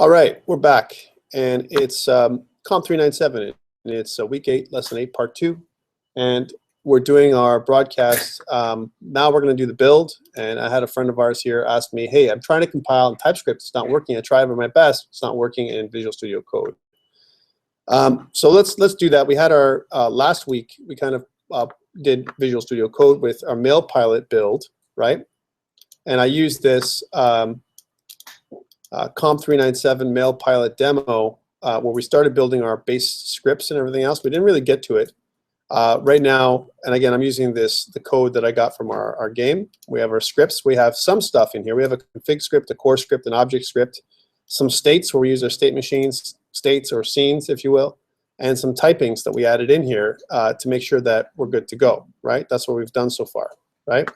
All right, we're back, and it's COMP397, and it's week 8, lesson 8, part 2, and we're doing our broadcast. Now we're going to do the build, and I had a friend of ours here ask me, hey, I'm trying to compile in TypeScript, it's not working. I tried my best, it's not working in Visual Studio Code. So let's do that. We had our last week, we kind of did Visual Studio Code with our mail pilot build, right? And I used this COMP397 mail pilot demo where we started building our base scripts and everything else. We didn't really get to it. Right now, and again, I'm using the code that I got from our game. We have our scripts. We have some stuff in here. We have a config script, a core script, an object script, some states where we use our state machines, states or scenes, if you will, and some typings that we added in here to make sure that we're good to go, right? That's what we've done so far, right?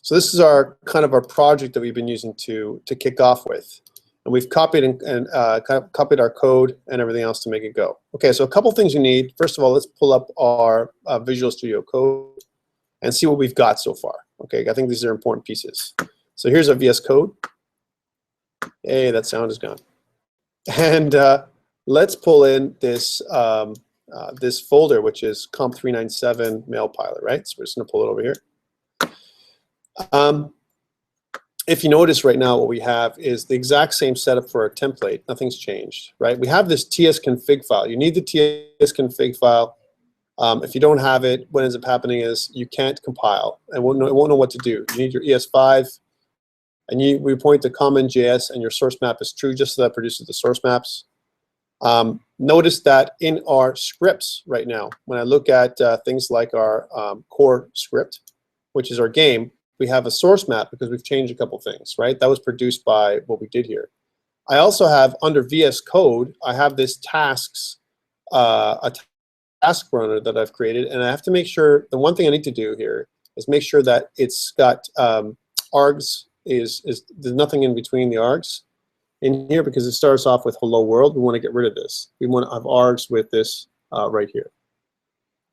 So this is our kind of our project that we've been using to kick off with, and we've copied and kind of copied our code and everything else to make it go. Okay, so a couple things you need. First of all, let's pull up our Visual Studio Code and see what we've got so far. Okay, I think these are important pieces. So here's our VS Code. Hey, that sound is gone. And let's pull in this this folder, which is COMP397 mail pilot, right? So we're just going to pull it over here. If you notice right now, what we have is the exact same setup for our template. Nothing's changed, right? We have this tsconfig file. You need the tsconfig file. If you don't have it, what ends up happening is you can't compile and it won't know what to do. You need your ES5, and we point to common.js, and your source map is true, just so that produces the source maps. Notice that in our scripts right now, when I look at things like our core script, which is our game, we have a source map because we've changed a couple things, right? That was produced by what we did here. I also have under VS Code, I have this tasks, a task runner that I've created, and I have to make sure, the one thing I need to do here is make sure that it's got args, there's nothing in between the args in here because it starts off with hello world. We want to get rid of this. We want to have args with this right here.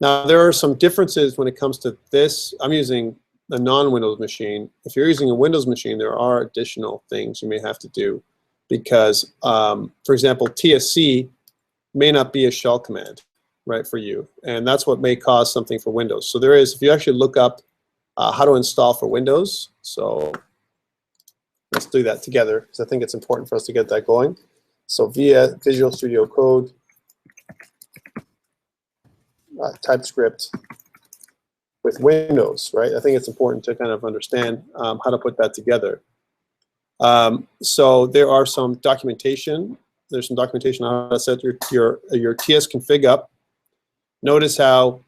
Now there are some differences when it comes to this. I'm using a non-Windows machine. If you're using a Windows machine, there are additional things you may have to do because, for example, TSC may not be a shell command, right, for you, and that's what may cause something for Windows. So there is, if you actually look up how to install for Windows, so let's do that together because I think it's important for us to get that going. So via Visual Studio Code, TypeScript with Windows, right? I think it's important to kind of understand how to put that together. So there are some documentation. There's some documentation on how to set your tsconfig up. Notice how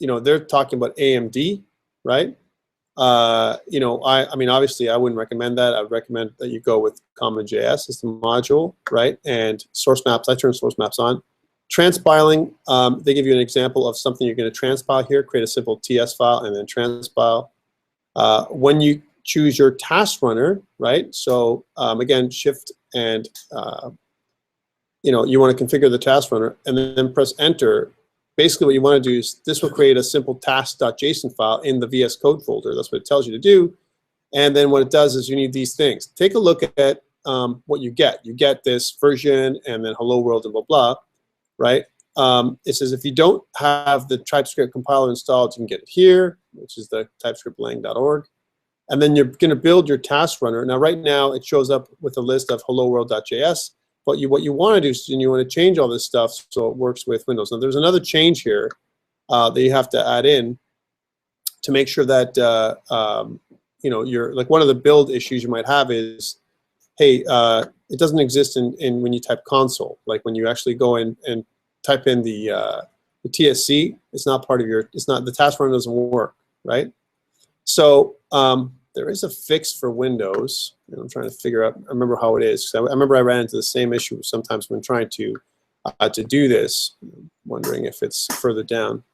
you know, they're talking about AMD, right? You know, I mean, obviously, I wouldn't recommend that. I would recommend that you go with common.js as the module, right? And source maps. I turn source maps on. Transpiling, they give you an example of something you're going to transpile here. Create a simple TS file and then transpile. When you choose your task runner, right? So again, shift and you know, you want to configure the task runner and then press enter. Basically, what you want to do is this will create a simple task.json file in the VS Code folder. That's what it tells you to do. And then what it does is you need these things. Take a look at what you get. You get this version and then hello world and blah blah. Right? It says if you don't have the TypeScript compiler installed, you can get it here, which is the typescriptlang.org. And then you're going to build your task runner. Now, right now, it shows up with a list of hello world.js. But what you want to do is you want to change all this stuff so it works with Windows. Now, there's another change here that you have to add in to make sure that you know, you're like one of the build issues you might have is, hey, it doesn't exist in when you type console. Like when you actually go in and type in the TSC, it's not part of your, it's not, the task runner doesn't work, right? So there is a fix for Windows, and I'm trying to figure out, I remember how it is. I remember I ran into the same issue sometimes when trying to do this. I'm wondering if it's further down.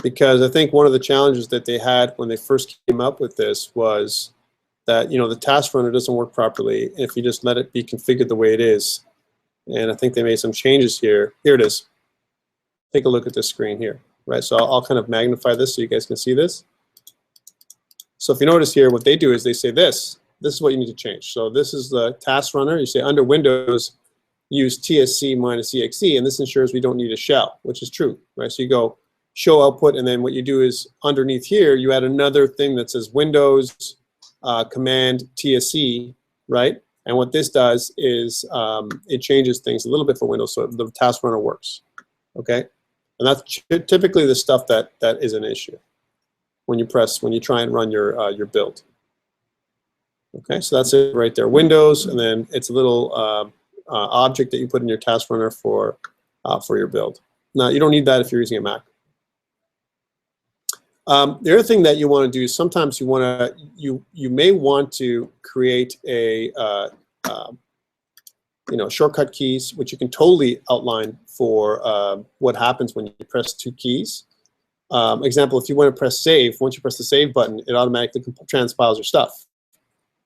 Because I think one of the challenges that they had when they first came up with this was that, you know, the task runner doesn't work properly if you just let it be configured the way it is. And I think they made some changes here. Here it is. Take a look at this screen here, right? So I'll kind of magnify this so you guys can see this. So if you notice here, what they do is they say this. This is what you need to change. So this is the task runner. You say under Windows, use TSC minus exe, and this ensures we don't need a shell, which is true, right? So you go show output, and then what you do is underneath here, you add another thing that says Windows command TSC, right? And what this does is it changes things a little bit for Windows, so the task runner works, okay? And that's typically the stuff that is an issue when you try and run your build. Okay, so that's it right there. Windows, and then it's a little object that you put in your task runner for your build. Now, you don't need that if you're using a Mac. The other thing that you want to do is sometimes you may want to create a shortcut keys, which you can totally outline for what happens when you press two keys. Example, if you want to press save, once you press the save button, it automatically transpiles your stuff.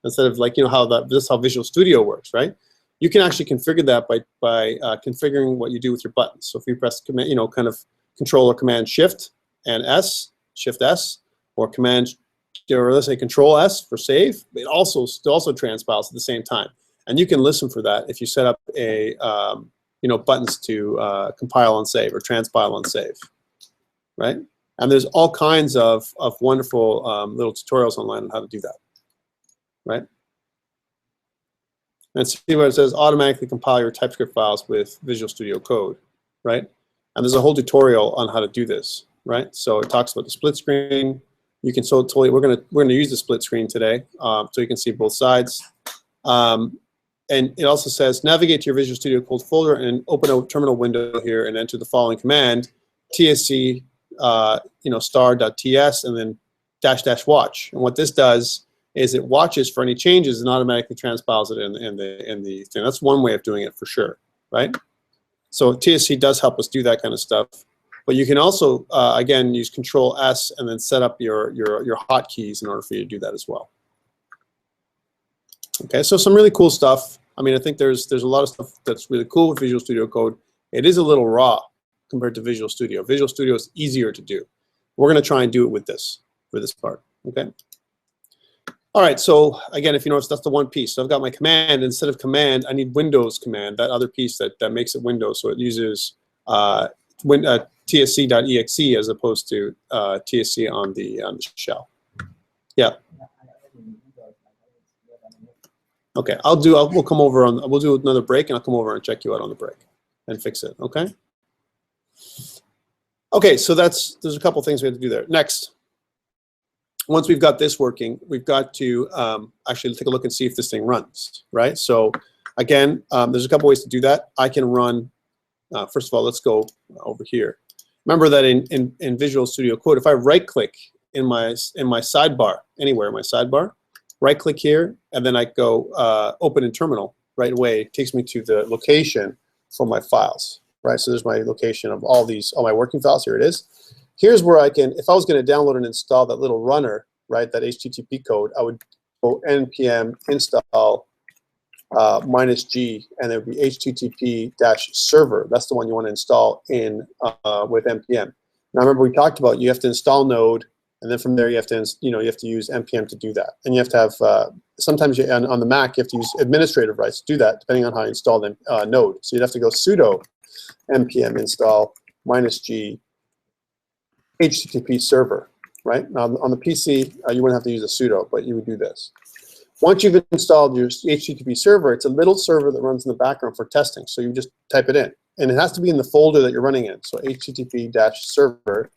Instead of like, how this is how Visual Studio works, right? You can actually configure that by configuring what you do with your buttons. So if you press command, kind of Control or Command Shift and S, Shift S, or let's say Control S for save, it also transpiles at the same time. And you can listen for that if you set up a buttons to compile and save or transpile and save, right? And there's all kinds of wonderful little tutorials online on how to do that, right? And see what it says, automatically compile your TypeScript files with Visual Studio Code, right? And there's a whole tutorial on how to do this, right? So it talks about the split screen. You can we're gonna use the split screen today, so you can see both sides. And it also says navigate to your Visual Studio Code folder and open a terminal window here and enter the following command: tsc star.ts and then -- watch. And what this does is it watches for any changes and automatically transpiles it in the thing. That's one way of doing it for sure, right? So TSC does help us do that kind of stuff. But you can also again use Control S and then set up your hotkeys in order for you to do that as well. Okay, so some really cool stuff. I mean, I think there's a lot of stuff that's really cool with Visual Studio Code. It is a little raw compared to Visual Studio. Visual Studio is easier to do. We're going to try and do it with this for this part. Okay. All right. So again, if you notice, that's the one piece. So I've got my command. Instead of command, I need Windows command. That other piece that makes it Windows. So it uses tsc.exe as opposed to tsc on the shell. Yeah. Okay, we'll come over we'll do another break, and I'll come over and check you out on the break and fix it. Okay. Okay, so there's a couple things we have to do there. Next, once we've got this working, we've got to actually take a look and see if this thing runs, right? So again, there's a couple ways to do that. I can run. First of all, let's go over here. Remember that in Visual Studio Code, if I right-click in my sidebar, anywhere in my sidebar, right-click here, and then I go open in terminal right away. It takes me to the location for my files, right? So there's my location of all my working files. Here it is. Here's where I can, if I was going to download and install that little runner, right, that HTTP code, I would go npm install -g, and it would be http-server. That's the one you want to install in with npm. Now remember we talked about you have to install node. And then from there, you have to use npm to do that. And you have to have sometimes on the Mac you have to use administrative rights to do that, depending on how you install the node. So you'd have to go sudo npm install -g HTTP server, right? Now on the PC, you wouldn't have to use a sudo, but you would do this. Once you've installed your HTTP server, it's a little server that runs in the background for testing. So you just type it in, and it has to be in the folder that you're running in. So http-server.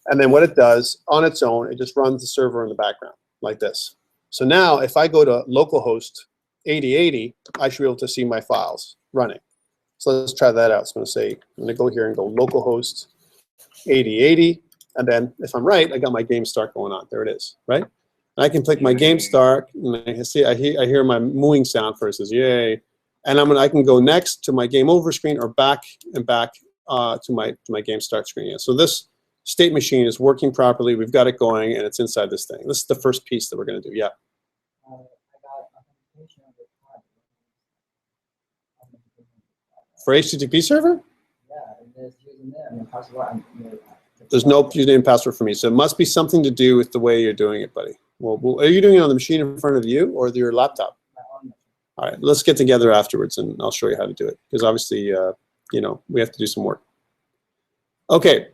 And then what it does, on its own, it just runs the server in the background, like this. So now, if I go to localhost 8080, I should be able to see my files running. So let's try that out. So I'm going to go here and go localhost 8080. And then, if I'm right, I got my game start going on. There it is, right? And I can click my game start, and I hear my mooing sound first. It says, yay. And I can go next to my game over screen or back to my game start screen. Yeah. So this state machine is working properly. We've got it going, and it's inside this thing. This is the first piece that we're going to do. Yeah. For HTTP server? There's no username and password for me, so it must be something to do with the way you're doing it, buddy. Well, are you doing it on the machine in front of you or your laptop? All right, let's get together afterwards and I'll show you how to do it because obviously, you know, we have to do some work. Okay,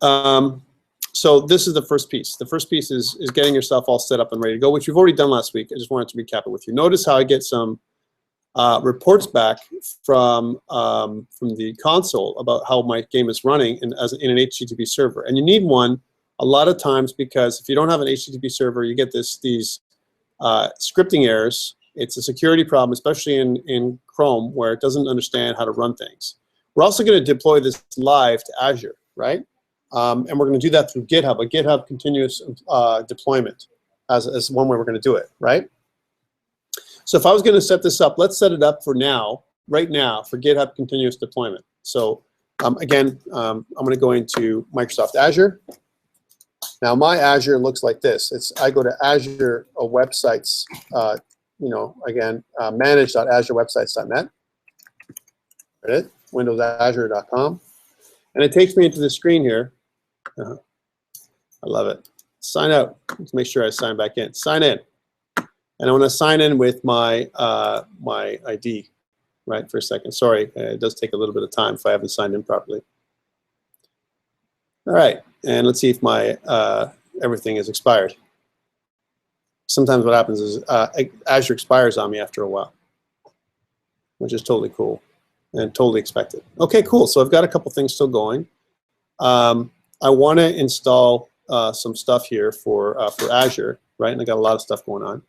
so this is the first piece. The first piece is getting yourself all set up and ready to go, which we've already done last week. I just wanted to recap it with you. Notice how I get some reports back from the console about how my game is running in an HTTP server. And you need one a lot of times because if you don't have an HTTP server, you get these scripting errors. It's a security problem, especially in Chrome, where it doesn't understand how to run things. We're also going to deploy this live to Azure, right? And we're going to do that through GitHub, a GitHub continuous deployment as one way we're going to do it, right? So if I was going to set this up, let's set it up for now, right now, for GitHub continuous deployment. So again, I'm going to go into Microsoft Azure. Now my Azure looks like this. I go to Azure websites, you know, again, manage.azurewebsites.net, right? windowsazure.com. And it takes me into the screen here. I love it. Sign out. Let's make sure I sign back in. Sign in. And I want to sign in with my my ID, right, for a second. Sorry, it does take a little bit of time if I haven't signed in properly. All right, and let's see if my everything is expired. Sometimes what happens is Azure expires on me after a while, which is totally cool and totally expected. Okay, cool. So I've got a couple things still going. I want to install some stuff here for Azure, right? And I got a lot of stuff going on.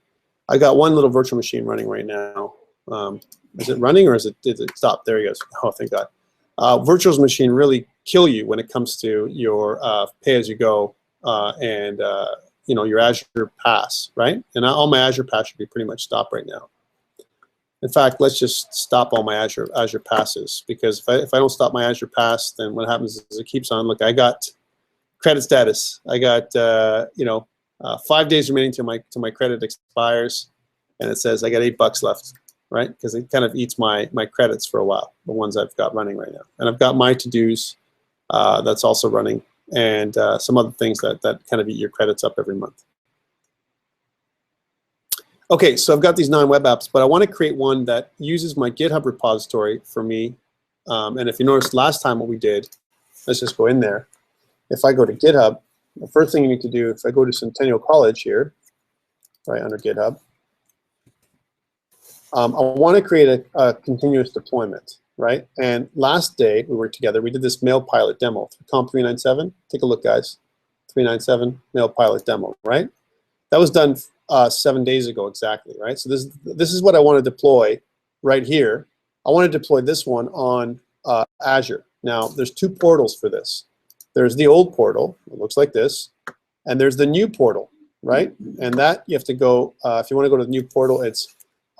I got one little virtual machine running right now. Is it running or did it stop? There he goes. Oh, thank God. Virtual machine really kill you when it comes to your pay-as-you-go and you know, your Azure Pass, right? And all my Azure Pass should be pretty much stopped right now. In fact, let's just stop all my Azure passes because if I don't stop my Azure Pass, then what happens is it keeps on. Look, I got credit status. I got you know, 5 days remaining till my credit expires, and it says I got $8 left, right? Because it kind of eats my credits for a while, the ones I've got running right now. And I've got my to-dos that's also running, and some other things that kind of eat your credits up every month. Okay, so I've got these 9 web apps, but I want to create one that uses my GitHub repository for me. And if you noticed last time what we did, let's just go in there. If I go to GitHub, the first thing you need to do, if I go to Centennial College here, right under GitHub, I want to create a continuous deployment, right? And last day we were together, we did this mail pilot demo through COMP397. Take a look, guys. 397 mail pilot demo, right? That was done 7 days ago exactly, right? So this is what I want to deploy right here. I want to deploy this one on Azure. Now, there's 2 portals for this. There's the old portal, it looks like this, and there's the new portal, right? And that you have to go, if you want to go to the new portal,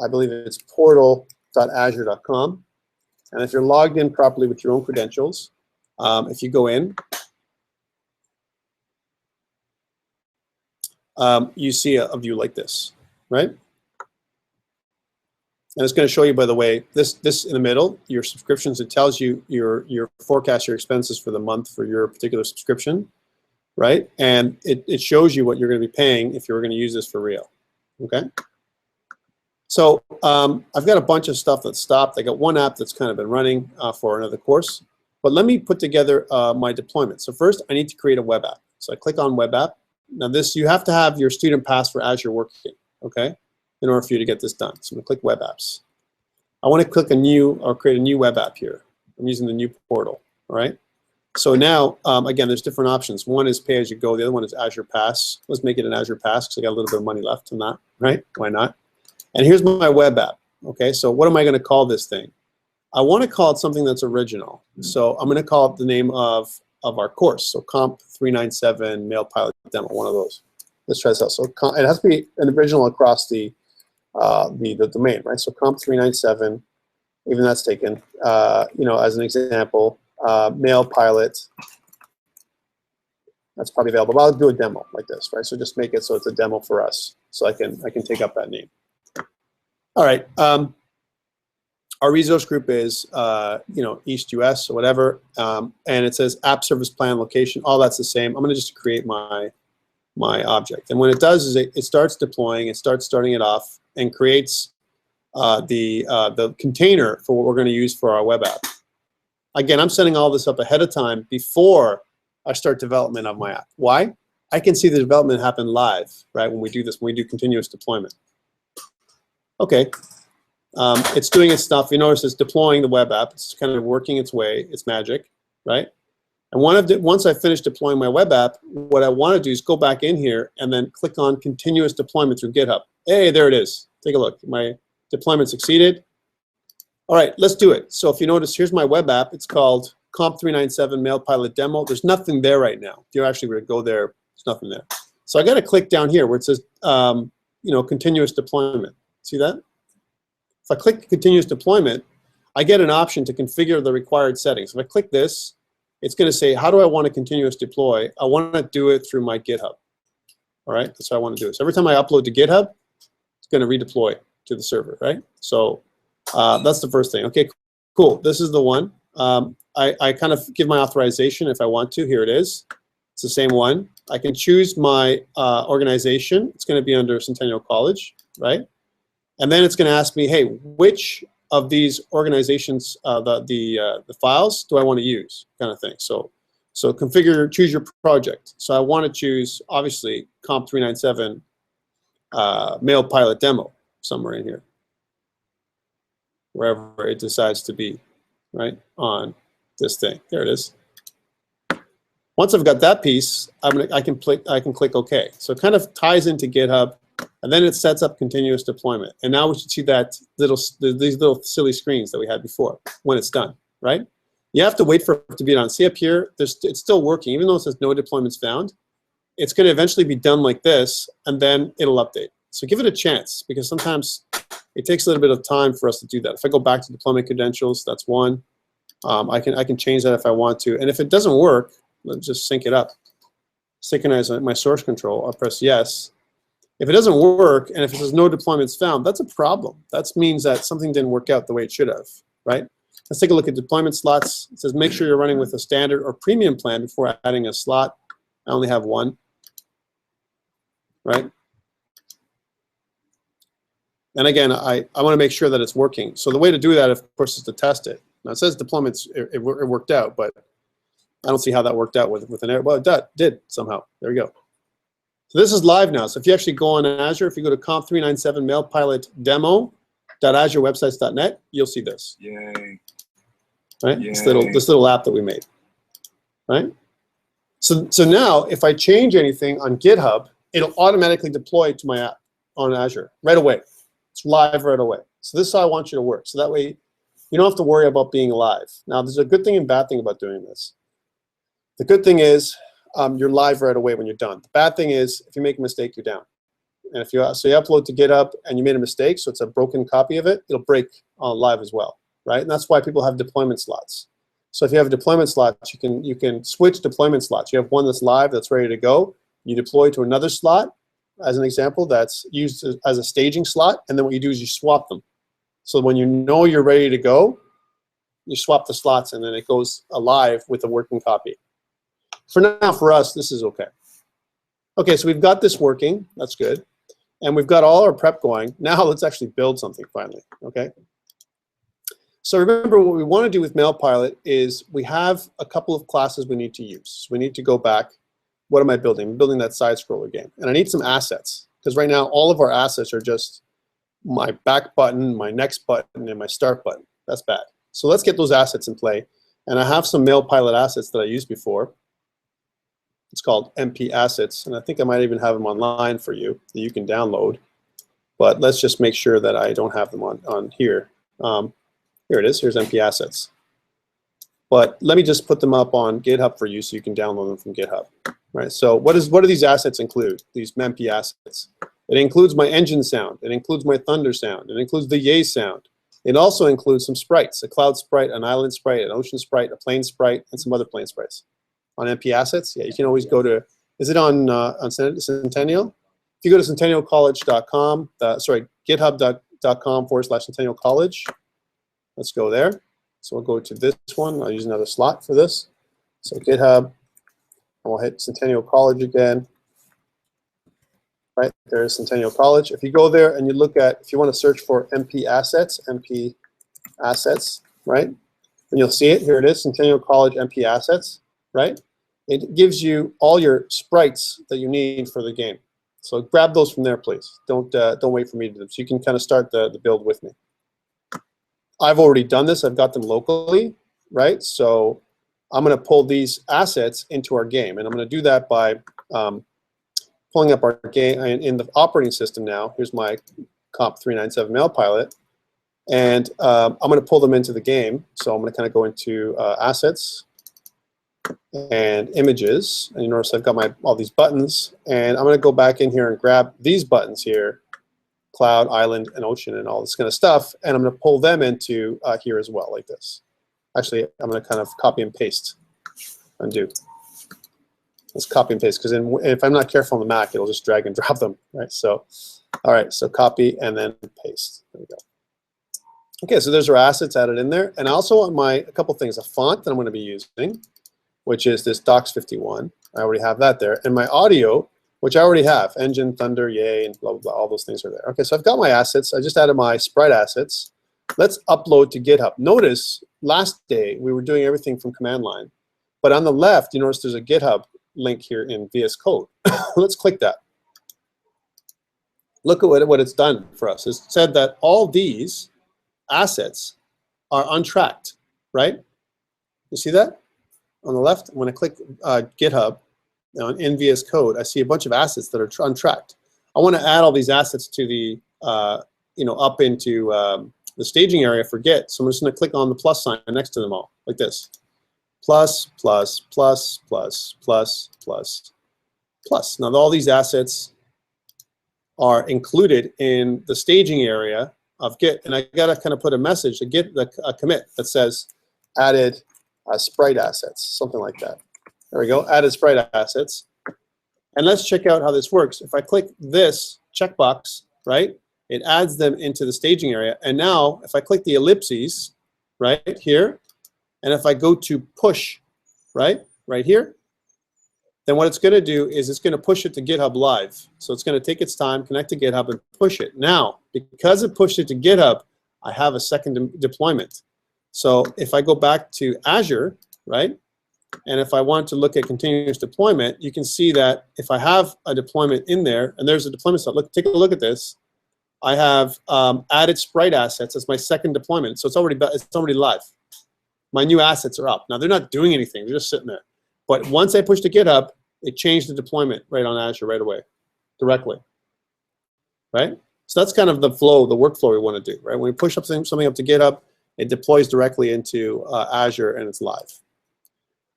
I believe it's portal.azure.com. And if you're logged in properly with your own credentials, if you go in, you see a view like this, right? And it's going to show you, by the way, this in the middle, your subscriptions. It tells you your forecast, your expenses for the month for your particular subscription, right? And it shows you what you're going to be paying if you're going to use this for real, okay? So I've got a bunch of stuff that's stopped. I got one app that's kind of been running for another course. But let me put together my deployment. So first, I need to create a web app. So I click on web app. Now this, you have to have your student pass for Azure working, okay, in order for you to get this done. So I'm gonna click web apps. I want to click a new or create a new web app here. I'm using the new portal, all right? So now, again, there's different options. One is pay as you go. The other one is Azure Pass. Let's make it an Azure Pass because I got a little bit of money left in that, right? Why not? And here's my web app, okay? So what am I gonna call this thing? I want to call it something that's original. So I'm going to call it the name of our course. So COMP397 Mail Pilot Demo, one of those. Let's try this out. So it has to be an original across the domain, right? So COMP397, even that's taken, you know, as an example, Mail Pilot. That's probably available. But I'll do a demo like this, right? So just make it so it's a demo for us, so I can take up that name. All right. Our resource group is, you know, East US or whatever, and it says app service plan location. All that's the same. I'm going to just create my my object. And what it does is it starts deploying, it starts starting it off, and creates the container for what we're going to use for our web app. Again, I'm setting all this up ahead of time before I start development of my app. Why? I can see the development happen live, right, when we do this, when we do continuous deployment. Okay, it's doing its stuff. You notice it's deploying the web app. It's kind of working its way. It's magic, right? And once I finish deploying my web app, what I want to do is go back in here and then click on continuous deployment through GitHub. Hey, there it is. Take a look. My deployment succeeded. All right, let's do it. So if you notice, here's my web app. It's called COMP397 Mail Pilot Demo. There's nothing there right now. If you actually were to go there, there's nothing there. So I got to click down here where it says, continuous deployment. See that? If I click continuous deployment, I get an option to configure the required settings. If I click this, it's going to say, how do I want to continuous deploy? I want to do it through my GitHub. All right, that's how I want to do it. So every time I upload to GitHub, it's going to redeploy to the server, right? So that's the first thing. Okay, cool. This is the one. I kind of give my authorization if I want to. Here it is. It's the same one. I can choose my organization. It's going to be under Centennial College, right? And then it's going to ask me, hey, which of these organizations, the files do I want to use, kind of thing. So configure, choose your project. So I want to choose, obviously, COMP397 Mail Pilot Demo somewhere in here, wherever it decides to be, right, on this thing. There it is. Once I've got that piece, I can click OK. So it kind of ties into GitHub, and then it sets up continuous deployment. And now we should see that these little silly screens that we had before when it's done, right? You have to wait for it to be done. See up here, it's still working, even though it says no deployments found. It's going to eventually be done like this, and then it'll update. So give it a chance, because sometimes it takes a little bit of time for us to do that. If I go back to deployment credentials, that's one. I can change that if I want to. And if it doesn't work, let's just sync it up. Synchronize my source control. I'll press yes. If it doesn't work, and if it says no deployments found, that's a problem. That means that something didn't work out the way it should have, right? Let's take a look at deployment slots. It says make sure you're running with a standard or premium plan before adding a slot. I only have one, right? And again, I want to make sure that it's working. So the way to do that, of course, is to test it. Now it says deployments, it worked out, but I don't see how that worked out with an error. Well, it did somehow. There we go. So this is live now. So if you actually go on Azure, if you go to COMP397 Mail Pilot Demo.azurewebsites.net, you'll see this. Yay. Right? Yay. This little app that we made. Right? So now if I change anything on GitHub, it'll automatically deploy to my app on Azure right away. It's live right away. So this is how I want you to work. So that way you don't have to worry about being live. Now there's a good thing and bad thing about doing this. The good thing is you're live right away when you're done. The bad thing is if you make a mistake, you're down. And if you upload to GitHub and you made a mistake, so it's a broken copy of it, it'll break on live as well, right? And that's why people have deployment slots. So if you have a deployment slot, you can switch deployment slots. You have one that's live, that's ready to go. You deploy to another slot, as an example, that's used as a staging slot, and then what you do is you swap them. So when you know you're ready to go, you swap the slots, and then it goes live with a working copy. For now, for us, this is okay. Okay, so we've got this working. That's good. And we've got all our prep going. Now let's actually build something finally, okay? So remember, what we want to do with MailPilot is we have a couple of classes we need to use. We need to go back. What am I building? I'm building that side scroller game. And I need some assets, because right now all of our assets are just my back button, my next button, and my start button. That's bad. So let's get those assets in play. And I have some MailPilot assets that I used before. It's called MP Assets, and I think I might even have them online for you that you can download. But let's just make sure that I don't have them on here. Here it is. Here's MP Assets. But let me just put them up on GitHub for you so you can download them from GitHub. Right. So what do these assets include? These MP assets. It includes my engine sound. It includes my thunder sound. It includes the yay sound. It also includes some sprites: a cloud sprite, an island sprite, an ocean sprite, a plane sprite, and some other plane sprites. On MP Assets, yeah, you can always go to. Is it on Centennial? If you go to centennialcollege.com, GitHub.com/Centennial College. Let's go there. So we'll go to this one. I'll use another slot for this. So GitHub. And we'll hit Centennial College again. right? There's Centennial College. If you go there and you look at, if you want to search for MP assets, right? And you'll see it, here it is, Centennial College MP assets, right? It gives you all your sprites that you need for the game. So grab those from there, please. Don't wait for me to do them. So you can kind of start the build with me. I've already done this. I've got them locally, right? So I'm going to pull these assets into our game, and I'm going to do that by pulling up our game in the operating system now. Here's my COMP397 mail pilot, and I'm going to pull them into the game. So I'm going to kind of go into assets and images, and you notice I've got all these buttons, and I'm going to go back in here and grab these buttons here, cloud, island, and ocean, and all this kind of stuff, and I'm going to pull them into here as well, like this. Actually, I'm going to kind of copy and paste, undo. Let's copy and paste, because if I'm not careful on the Mac, it'll just drag and drop them, right? So, all right, so copy and then paste. There we go. Okay, so there's our assets added in there, and I also want a couple things, a font that I'm going to be using, which is this Docs 51. I already have that there. And my audio, which I already have, Engine, Thunder, Yay, and blah, blah, blah, all those things are there. Okay, so I've got my assets. I just added my sprite assets. Let's upload to GitHub. Notice last day we were doing everything from command line. But on the left, you notice there's a GitHub link here in VS Code. Let's click that. Look at what it's done for us. It said that all these assets are untracked, right? You see that? On the left, when I click GitHub in VS Code, I see a bunch of assets that are untracked. I want to add all these assets to the, up into the staging area for Git. So I'm just going to click on the plus sign next to them all, like this. Plus, plus, plus, plus, plus, plus, plus. Now all these assets are included in the staging area of Git, and I got to kind of put a message, a commit that says added sprite assets, something like that. There we go, added sprite assets. And let's check out how this works. If I click this checkbox, right, it adds them into the staging area. And now, if I click the ellipses, right here, and if I go to push, right here, then what it's going to do is it's going to push it to GitHub Live. So it's going to take its time, connect to GitHub, and push it. Now, because it pushed it to GitHub, I have a second deployment. So if I go back to Azure, right, and if I want to look at continuous deployment, you can see that if I have a deployment in there, and there's a deployment stuff, look, take a look at this. I have added sprite assets as my second deployment, so it's already live. My new assets are up. Now they're not doing anything; they're just sitting there. But once I push to GitHub, it changed the deployment right on Azure right away, directly. Right? So that's kind of the flow, the workflow we want to do. Right? When we push up something up to GitHub, it deploys directly into Azure and it's live.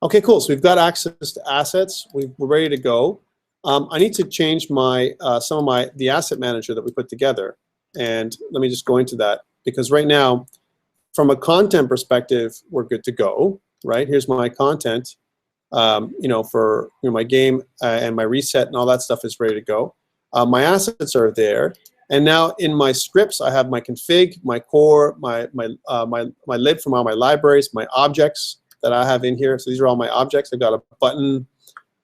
Okay, cool. So we've got access to assets. We're ready to go. I need to change the asset manager that we put together. And let me just go into that, because right now, from a content perspective, we're good to go. Right? Here's my content. For my game and my reset and all that stuff is ready to go. My assets are there. And now in my scripts, I have my config, my core, my lib from all my libraries, my objects that I have in here. So these are all my objects. I've got a button,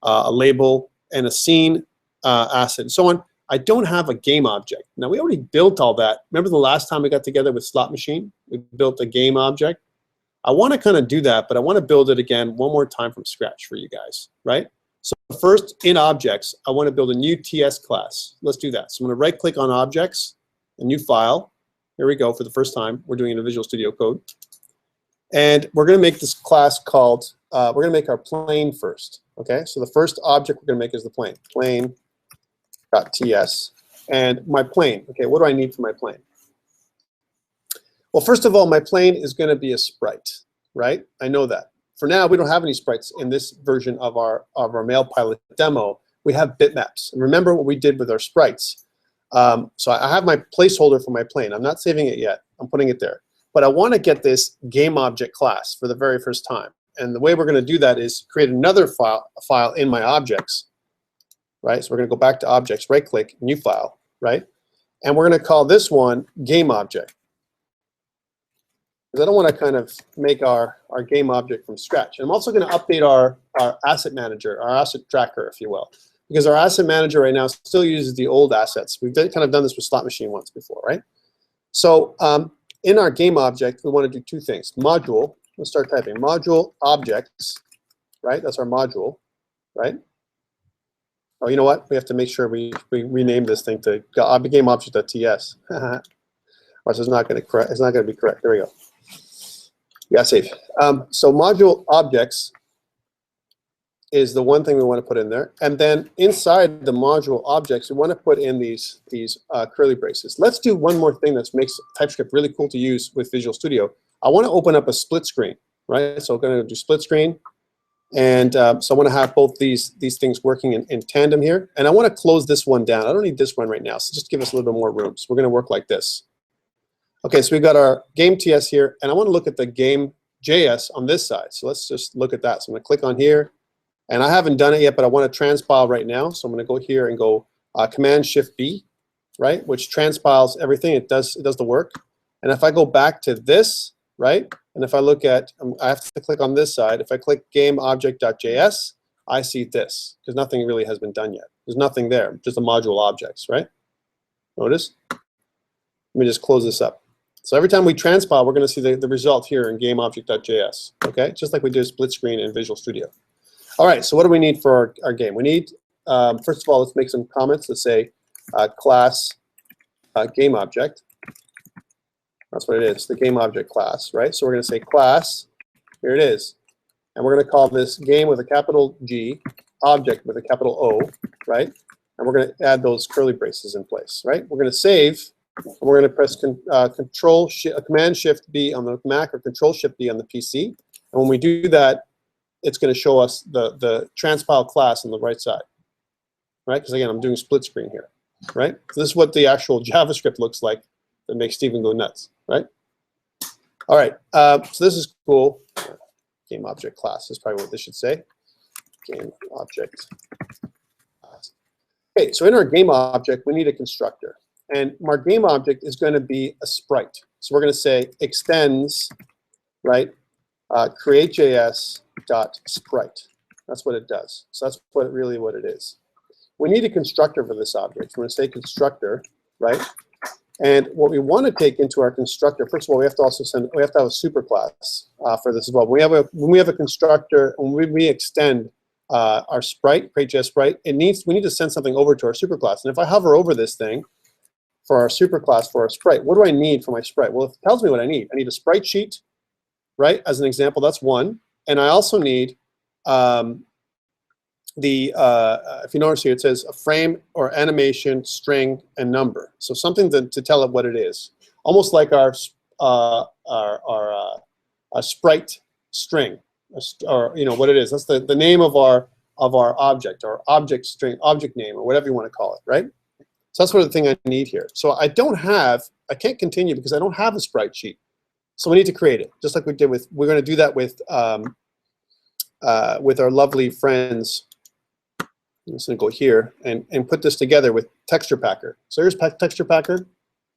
a label, and a scene asset, and so on. I don't have a game object. Now, we already built all that. Remember the last time we got together with Slot Machine? We built a game object. I want to kind of do that, but I want to build it again one more time from scratch for you guys, right? So first, in objects, I want to build a new TS class. Let's do that. So I'm going to right-click on objects, a new file. Here we go for the first time. We're doing it in Visual Studio Code. And we're going to make this class called, we're going to make our plane first, okay? So the first object we're going to make is the plane, plane.ts. And my plane, okay, what do I need for my plane? Well, first of all, my plane is going to be a sprite, right? I know that. For now, we don't have any sprites in this version of our mail pilot demo. We have bitmaps. And remember what we did with our sprites. So I have my placeholder for my plane. I'm not saving it yet. I'm putting it there. But I want to get this game object class for the very first time. And the way we're going to do that is create another file in my objects, right? So we're going to go back to objects, right-click, new file, right? And we're going to call this one game object. Because I don't want to kind of make our game object from scratch. And I'm also going to update our asset manager, our asset tracker, if you will. because our asset manager right now still uses the old assets. We've kind of done this with Slot Machine once before, right? So in our game object, we want to do two things. Module, let's start typing. Module objects, right? That's our module, right? Oh, you know what? We have to make sure we rename this thing to game object.ts. Or it's not going to correct. It's not going to be correct. There we go. Yeah, save. So module objects is the one thing we want to put in there, and then inside the module objects, we want to put in these curly braces. Let's do one more thing that makes TypeScript really cool to use with Visual Studio. I want to open up a split screen, right? So I'm going to do split screen. And so I want to have both these things working in tandem here. And I want to close this one down. I don't need this one right now, so just give us a little bit more room. So we're going to work like this. Okay, so we've got our game TS here, and I want to look at the game JS on this side. So let's just look at that. So I'm going to click on here. And I haven't done it yet, but I want to transpile right now. So I'm going to go here and go Command-Shift-B, right, which transpiles everything. It does the work. And if I go back to this, right, and if I look at, I have to click on this side. If I click GameObject.js, I see this, because nothing really has been done yet. There's nothing there, just the module objects, right? Notice? Let me just close this up. So every time we transpile, we're going to see the result here in GameObject.js, okay? Just like we did split screen in Visual Studio. All right, so what do we need for our game? We need, first of all, let's make some comments. Let's say class GameObject. That's what it is, the GameObject class, right? So we're going to say class, here it is. And we're going to call this game with a capital G, object with a capital O, right? And we're going to add those curly braces in place, right? We're going to save, and we're going to press Command-Shift-B on the Mac or Control-Shift-B on the PC. And when we do that, it's going to show us the transpile class on the right side, right? Because again, I'm doing split screen here, right? So this is what the actual JavaScript looks like that makes Steven go nuts, right? All right, so this is cool. Game object class is probably what this should say. Game object class. Okay, so in our game object, we need a constructor. And our game object is going to be a sprite. So we're going to say extends, right, create.js.sprite. That's what it does. So that's really what it is. We need a constructor for this object. We're going to say constructor, right? And what we want to take into our constructor, first of all, we have to also we have to have a superclass for this as well. When we have a constructor, when we extend our sprite, create.js sprite, we need to send something over to our superclass. And if I hover over this thing for our superclass for our sprite, what do I need for my sprite? Well, it tells me what I need. I need a sprite sheet, right? As an example, that's one. And I also need if you notice here, it says a frame or animation, string, and number. So something to tell it what it is. Almost like our sprite string, or you know what it is. That's the name of our object, or object string, object name, or whatever you want to call it, right? So that's what the thing I need here. So I can't continue because I don't have a sprite sheet. So we need to create it, just like we did with. We're going to do that with our lovely friends. I'm just going to go here and put this together with Texture Packer. So here's Texture Packer,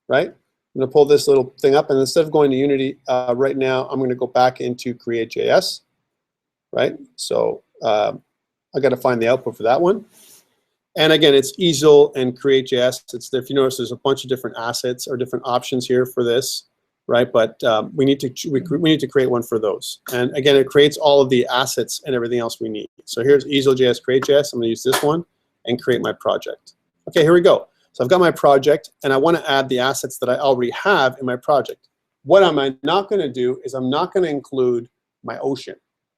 right? I'm going to pull this little thing up, and instead of going to Unity right now, I'm going to go back into Create.js, right? So I got to find the output for that one. And again, it's easel and Create.js. If you notice, there's a bunch of different assets or different options here for this, right? But we need to create one for those. And again, it creates all of the assets and everything else we need. So here's easel.js, create.js. I'm going to use this one and create my project. Okay, here we go. So I've got my project, and I want to add the assets that I already have in my project. What am I not going to do is I'm not going to include my ocean.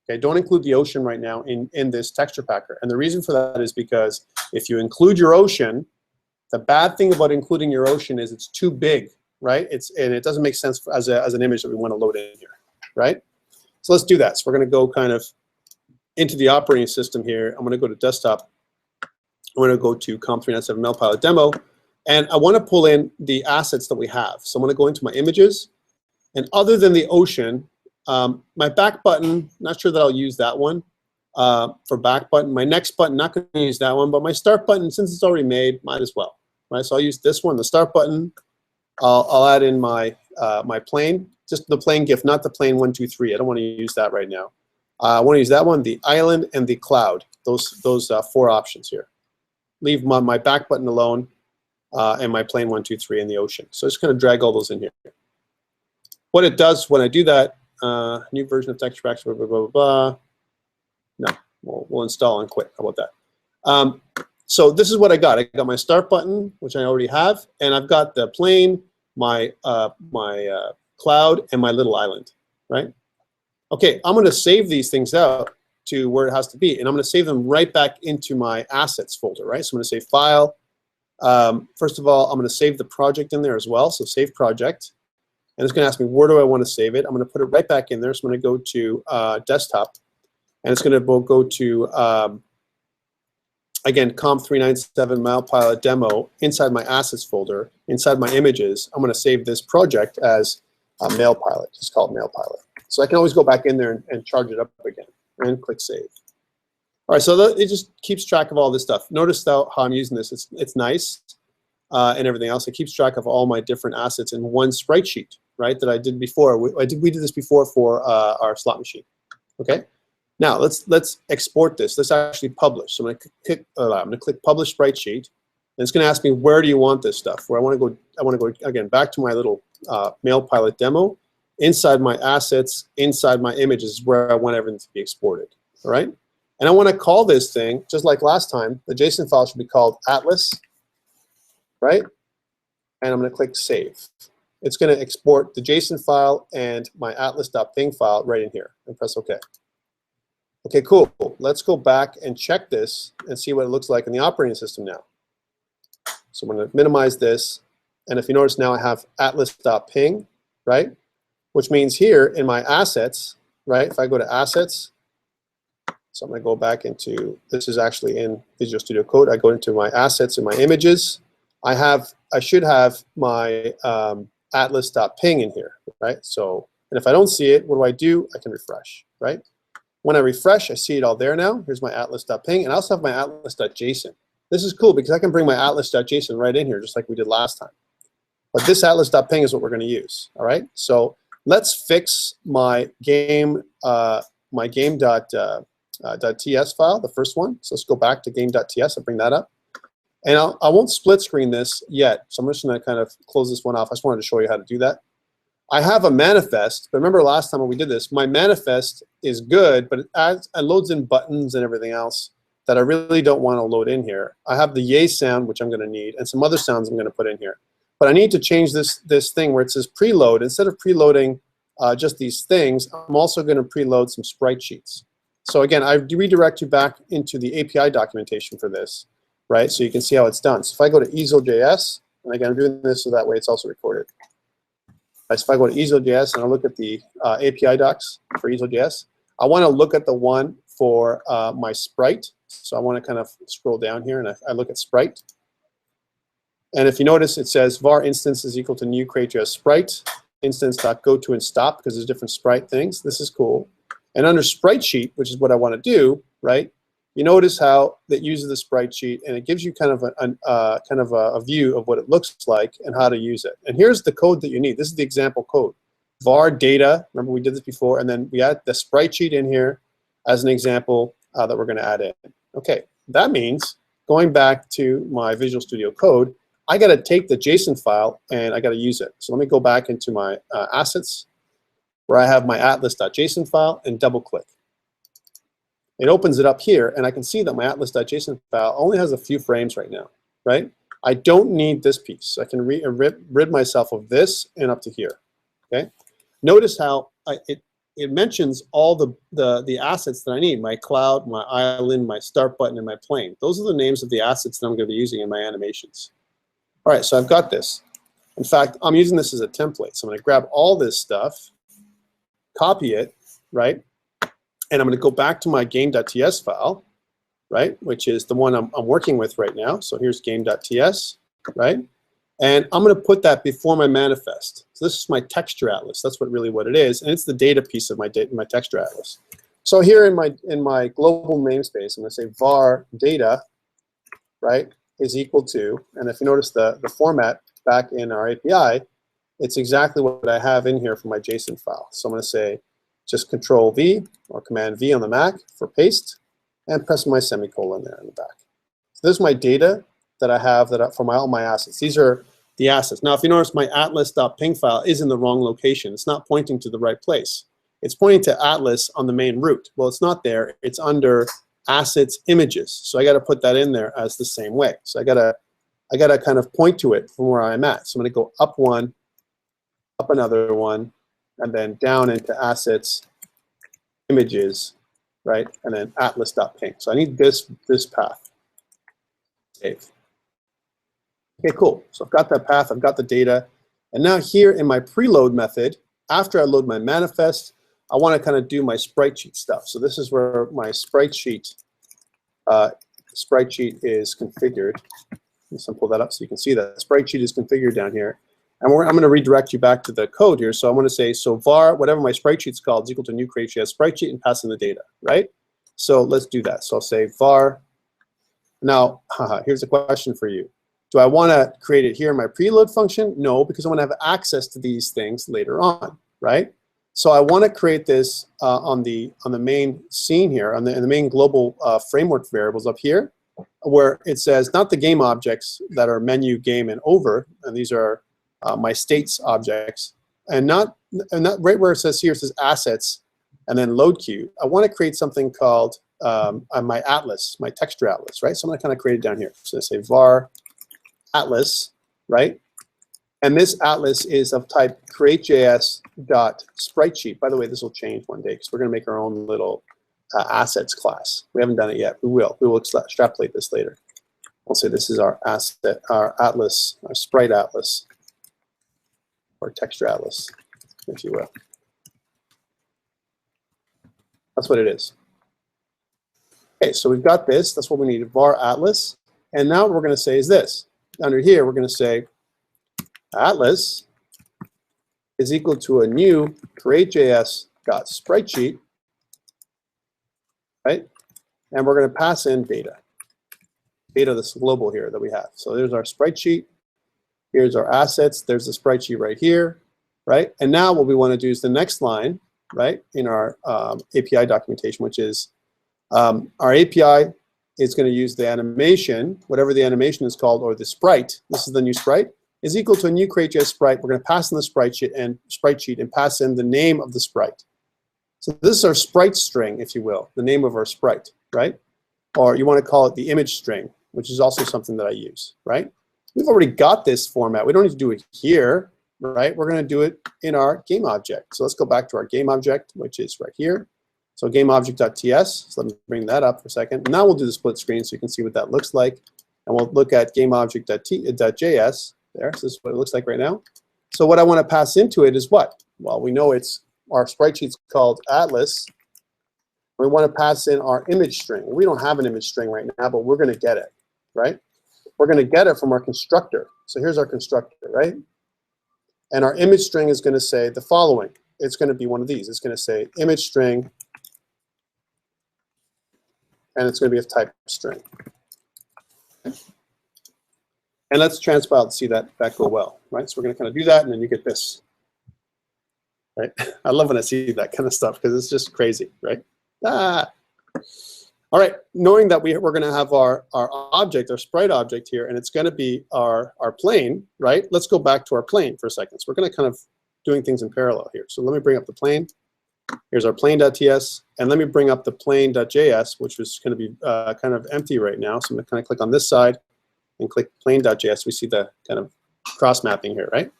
Okay, don't include the ocean right now in this texture packer. And the reason for that is because if you include your ocean, the bad thing about including your ocean is it's too big, right? And it doesn't make sense as an image that we want to load in here, right? So let's do that. So we're going to go kind of into the operating system here. I'm going to go to desktop. I'm going to go to COMP397 Mailpilot demo, and I want to pull in the assets that we have. So I'm going to go into my images, and other than the ocean, my back button, not sure that I'll use that one for back button. My next button, not going to use that one, but my start button, since it's already made, might as well, right? So I'll use this one, the start button. I'll add in my my plane, just the plane GIF, not the plane 1, 2, 3. I don't want to use that right now. I want to use that one, the island, and the cloud. Those 4 options here. leave my back button alone, and my plane 1, 2, 3 in the ocean. So I'm just going to drag all those in here. What it does when I do that, new version of text extraction, blah, blah, blah, blah. No, we'll install and quit. How about that? So this is what I got. I got my start button, which I already have, and I've got the plane, my cloud, and my little island, right? Okay, I'm going to save these things out to where it has to be, and I'm going to save them right back into my assets folder, right? So I'm going to say File. First of all, I'm going to save the project in there as well, so Save Project. And it's going to ask me, where do I want to save it? I'm going to put it right back in there. So I'm going to go to Desktop, and it's going to go to, again, COMP397 MailPilot Demo inside my Assets folder, inside my images. I'm going to save this project as MailPilot. Just call it MailPilot. So I can always go back in there and charge it up again and click Save. All right, so it just keeps track of all this stuff. Notice how I'm using this. It's nice and everything else. It keeps track of all my different assets in one sprite sheet, right, that I did before. We did this before for our slot machine. Okay. Now let's export this. Let's actually publish. So I'm going to click Publish Sprite Sheet, and it's going to ask me, where do you want this stuff? Where I want to go again back to my little MailPilot demo. Inside my assets, inside my images is where I want everything to be exported. All right. And I want to call this thing just like last time. The JSON file should be called Atlas, right? And I'm going to click Save. It's going to export the JSON file and my atlas.ping file right in here, and press OK. Okay, cool. Let's go back and check this and see what it looks like in the operating system now. So I'm going to minimize this, and if you notice now I have atlas.ping, right? Which means here in my assets, right? If I go to assets, so I'm going to go back into, this is actually in Visual Studio Code. I go into my assets and my images. I should have my atlas.ping in here, right? So, and if I don't see it, what do? I can refresh, right? When I refresh, I see it all there now. Here's my atlas.ping, and I also have my atlas.json. This is cool because I can bring my atlas.json right in here, just like we did last time. But this atlas.ping is what we're going to use. All right. So let's fix my game.ts file, the first one. So let's go back to game.ts and bring that up. And I won't split screen this yet. So I'm just going to kind of close this one off. I just wanted to show you how to do that. I have a manifest, but remember last time when we did this, my manifest is good, but it loads in buttons and everything else that I really don't want to load in here. I have the yay sound, which I'm going to need, and some other sounds I'm going to put in here. But I need to change this thing where it says preload. Instead of preloading just these things, I'm also going to preload some sprite sheets. So again, I redirect you back into the API documentation for this, right? So you can see how it's done. So if I go to easel.js, and again, I'm doing this so that way it's also recorded. So if I go to easel.js and I look at the API docs for easel.js, I want to look at the one for my sprite. So I want to kind of scroll down here and I look at sprite. And if you notice, it says var instance is equal to new create.js sprite instance.go to and stop because there's different sprite things. This is cool. And under sprite sheet, which is what I want to do, right? You notice how that uses the sprite sheet and it gives you kind of a view of what it looks like and how to use it. And here's the code that you need. This is the example code. var data, remember we did this before, and then we add the sprite sheet in here as an example that we're going to add in. Okay, that means going back to my Visual Studio Code, I got to take the JSON file and I got to use it. So let me go back into my assets where I have my atlas.json file and double click. It opens it up here, and I can see that my atlas.json file only has a few frames right now, right? I don't need this piece. So I can rid myself of this and up to here, okay? Notice how it mentions all the assets that I need, my cloud, my island, my start button, and my plane. Those are the names of the assets that I'm going to be using in my animations. All right, so I've got this. In fact, I'm using this as a template. So I'm going to grab all this stuff, copy it, right? And I'm going to go back to my game.ts file, right, which is the one I'm working with right now. So here's game.ts, right? And I'm going to put that before my manifest. So this is my texture atlas. That's what it is, and it's the data piece of my texture atlas. So here in my global namespace, I'm going to say var data, right, is equal to, and if you notice the format back in our API, it's exactly what I have in here for my JSON file. So I'm going to say just Control V or Command V on the Mac for paste, and press my semicolon there in the back. So this is my data that I have for all my assets. These are the assets. Now, if you notice, my atlas.ping file is in the wrong location. It's not pointing to the right place. It's pointing to atlas on the main root. Well, it's not there. It's under assets images. So I got to put that in there as the same way. So I got to kind of point to it from where I'm at. So I'm going to go up one, up another one, and then down into assets images, right? And then atlas.ping. So I need this path. Save. Okay, cool. So I've got that path, I've got the data. And now here in my preload method, after I load my manifest, I want to kind of do my sprite sheet stuff. So this is where my sprite sheet is configured. Let's pull that up so you can see that. Sprite sheet is configured down here. And I'm going to redirect you back to the code here. So I'm going to say, so var, whatever my sprite sheet's called, is equal to new create.js sprite sheet and pass in the data, right? So let's do that. So I'll say var. Now, here's a question for you. Do I want to create it here in my preload function? No, because I want to have access to these things later on, right? So I want to create this on the main scene here, in the main global framework variables up here, where it says not the game objects that are menu, game, and over, and these are my states objects, and not right where it says here, it says assets, and then load queue. I want to create something called my atlas, my texture atlas, right? So I'm going to kind of create it down here. So I say var atlas, right? And this atlas is of type create.js.spritesheet. By the way, this will change one day because we're going to make our own little assets class. We haven't done it yet. We will. We will extrapolate this later. We'll say this is our asset, our atlas, our sprite atlas, or texture atlas, if you will. That's what it is. Okay, so we've got this. That's what we need, var atlas. And now what we're going to say is this. Under here, we're going to say atlas is equal to a new create.js.spritesheet, right? And we're going to pass in data. Data that's global here that we have. So there's our sprite sheet. Here's our assets. There's the sprite sheet right here, right? And now what we want to do is the next line, right, in our API documentation, which is our API is going to use the animation, whatever the animation is called, or the sprite. This is the new sprite, is equal to a new create.js sprite. We're going to pass in the sprite sheet and pass in the name of the sprite. So this is our sprite string, if you will, the name of our sprite, right? Or you want to call it the image string, which is also something that I use, right? We've already got this format. We don't need to do it here, right? We're going to do it in our game object. So let's go back to our game object, which is right here. So gameObject.ts, so let me bring that up for a second. And now we'll do the split screen so you can see what that looks like. And we'll look at gameObject.js there. So this is what it looks like right now. So what I want to pass into it is what? Well, we know it's our sprite sheet's called Atlas. We want to pass in our image string. We don't have an image string right now, but we're going to get it, right? We're going to get it from our constructor. So here's our constructor, right? And our image string is going to say the following. It's going to be one of these. It's going to say image string, and it's going to be of type string. And let's transpile to see that go well, right? So we're going to kind of do that, and then you get this, right? I love when I see that kind of stuff because it's just crazy, right? Ah. All right, knowing that we're going to have our object, our sprite object here, and it's going to be our plane, right? Let's go back to our plane for a second. So we're going to kind of doing things in parallel here. So let me bring up the plane. Here's our plane.ts, and let me bring up the plane.js, which is going to be kind of empty right now. So I'm going to kind of click on this side and click plane.js. We see the kind of cross mapping here, right?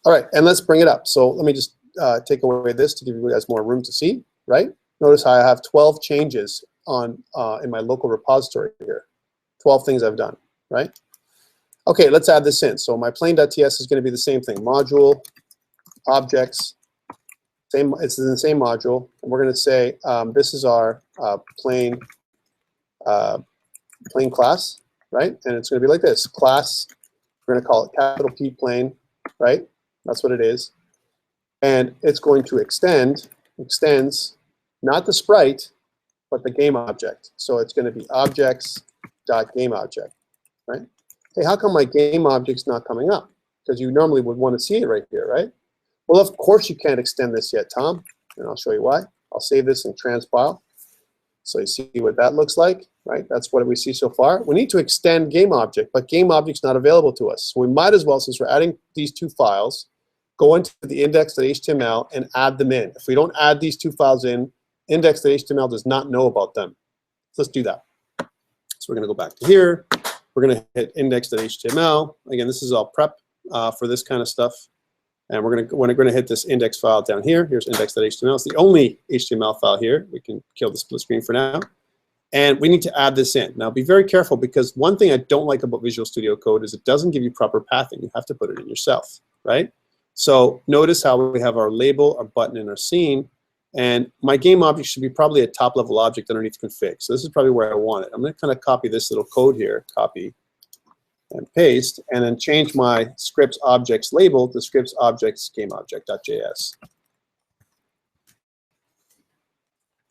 All right, and let's bring it up. So let me just take away this to give you guys more room to see, right? Notice how I have 12 changes on in my local repository here. 12 things I've done, right? Okay, let's add this in. So my plane.ts is going to be the same thing. Module, objects, same. It's in the same module. And we're going to say this is our plane class, right? And it's going to be like this. Class, we're going to call it capital P plane, right? That's what it is. And it's going to extends not the sprite, but the game object. So it's going to be objects.gameObject, right? Hey, how come my game object's not coming up? Because you normally would want to see it right here, right? Well, of course you can't extend this yet, Tom, and I'll show you why. I'll save this and transpile so you see what that looks like. right? That's what we see so far. We need to extend game object, but game object's not available to us. So we might as well, since we're adding these two files, go into the index.html and add them in. If we don't add these two files in, index.html does not know about them. So let's do that. So we're going to go back to here. We're going to hit index.html. Again, this is all prep for this kind of stuff. And we're going to hit this index file down here. Here's index.html. It's the only HTML file here. We can kill the split screen for now. And we need to add this in. Now, be very careful, because one thing I don't like about Visual Studio Code is it doesn't give you proper pathing. You have to put it in yourself, right? So notice how we have our label, our button, and our scene. And my game object should be probably a top-level object underneath config. So this is probably where I want it. I'm going to kind of copy this little code here, copy and paste, and then change my scripts objects label to scripts objects game object.js.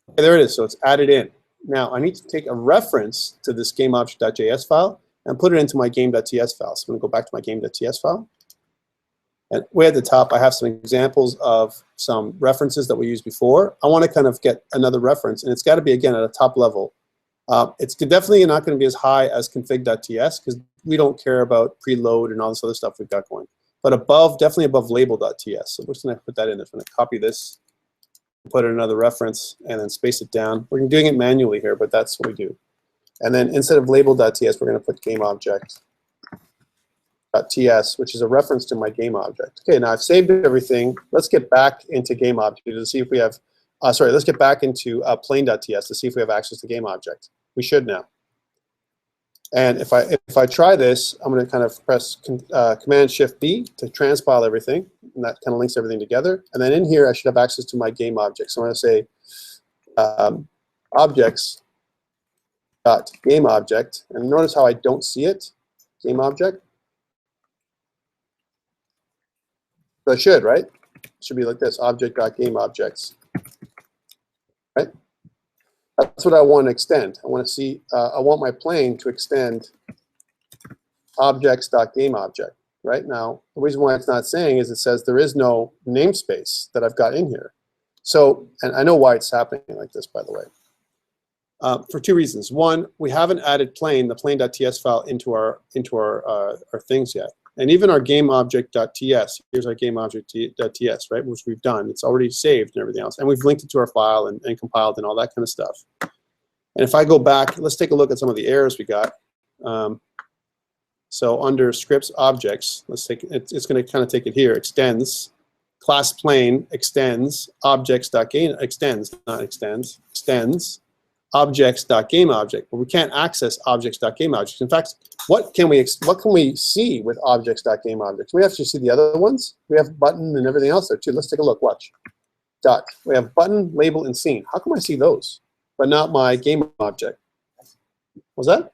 Okay, there it is. So it's added in. Now I need to take a reference to this game object.js file and put it into my game.ts file. So I'm going to go back to my game.ts file. And way at the top, I have some examples of some references that we used before. I want to kind of get another reference, and it's got to be, again, at a top level. It's definitely not going to be as high as config.ts, because we don't care about preload and all this other stuff we've got going. But above, definitely above label.ts. So we're just going to put that in there. I'm going to copy this, put in another reference, and then space it down. We're doing it manually here, but that's what we do. And then instead of label.ts, we're going to put game object.ts, which is a reference to my game object. Okay, now I've saved everything. Let's get back into game object to see if we have, let's get back into plain.ts to see if we have access to game object. We should now. And if I try this, I'm going to kind of press Command-Shift-B to transpile everything, and that kind of links everything together. And then in here, I should have access to my game object. So I'm going to say objects.game object, and notice how I don't see it, game object. So it should, right? It should be like this, object.game objects, right? That's what I want to extend. I want to see, I want my plane to extend objects.game object. Right now, the reason why it's not saying is it says there is no namespace that I've got in here. So, and I know why it's happening like this, by the way. For two reasons. One, we haven't added the plain.ts file into our things yet. And even our game object.ts, here's our game object.ts, right, which we've done. It's already saved and everything else. And we've linked it to our file and compiled and all that kind of stuff. And if I go back, let's take a look at some of the errors we got. So under scripts objects, let's take it's going to kind of take it here. Extends, class plane extends, objects.game extends, not extends, extends, objects.game object. But we can't access objects.game objects. In fact, what can we see with objects.game objects? We actually see the other ones. We have button and everything else there too. Let's take a look. Watch. Dot. We have button, label, and scene. How come I see those, but not my game object? What's that?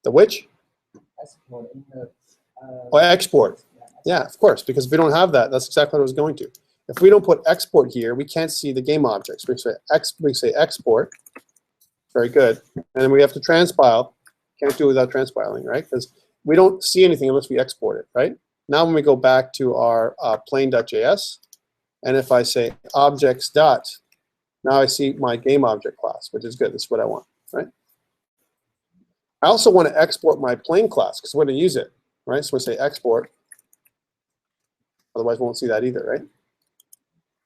The which? Oh, export. Yeah, of course, because if we don't have that, that's exactly what I was going to. If we don't put export here, we can't see the game objects. We say export. Very good. And then we have to transpile. Can't do it without transpiling, right? Because we don't see anything unless we export it, right? Now when we go back to our plain.js, and if I say objects dot, now I see my game object class, which is good. This is what I want, right? I also want to export my plain class because we're going to use it, right? So we say export. Otherwise, we won't see that either, right?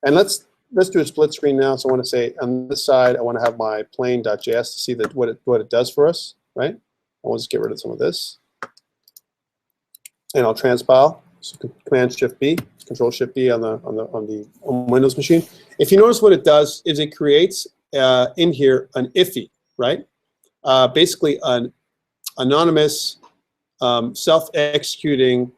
And let's do a split screen now. So I want to say on this side, I want to have my plain.js to see what it does for us, right? I'll just get rid of some of this, and I'll transpile. So Command-Shift-B, Control-Shift-B on Windows machine. If you notice what it does is it creates in here an IFI, right? Basically an anonymous self-executing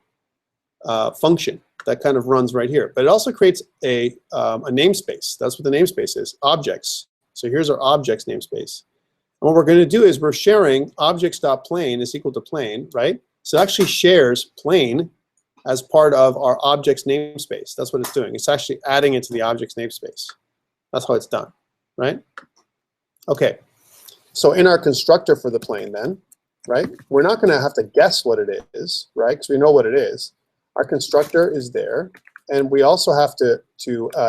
function that kind of runs right here. But it also creates a namespace. That's what the namespace is, objects. So here's our objects namespace. And what we're going to do is we're sharing objects.plain is equal to plain, right? So it actually shares plain as part of our objects namespace. That's what it's doing. It's actually adding it to the objects namespace. That's how it's done, right? Okay. So in our constructor for the plain then, right, we're not going to have to guess what it is, right, because we know what it is. Our constructor is there. And we also have to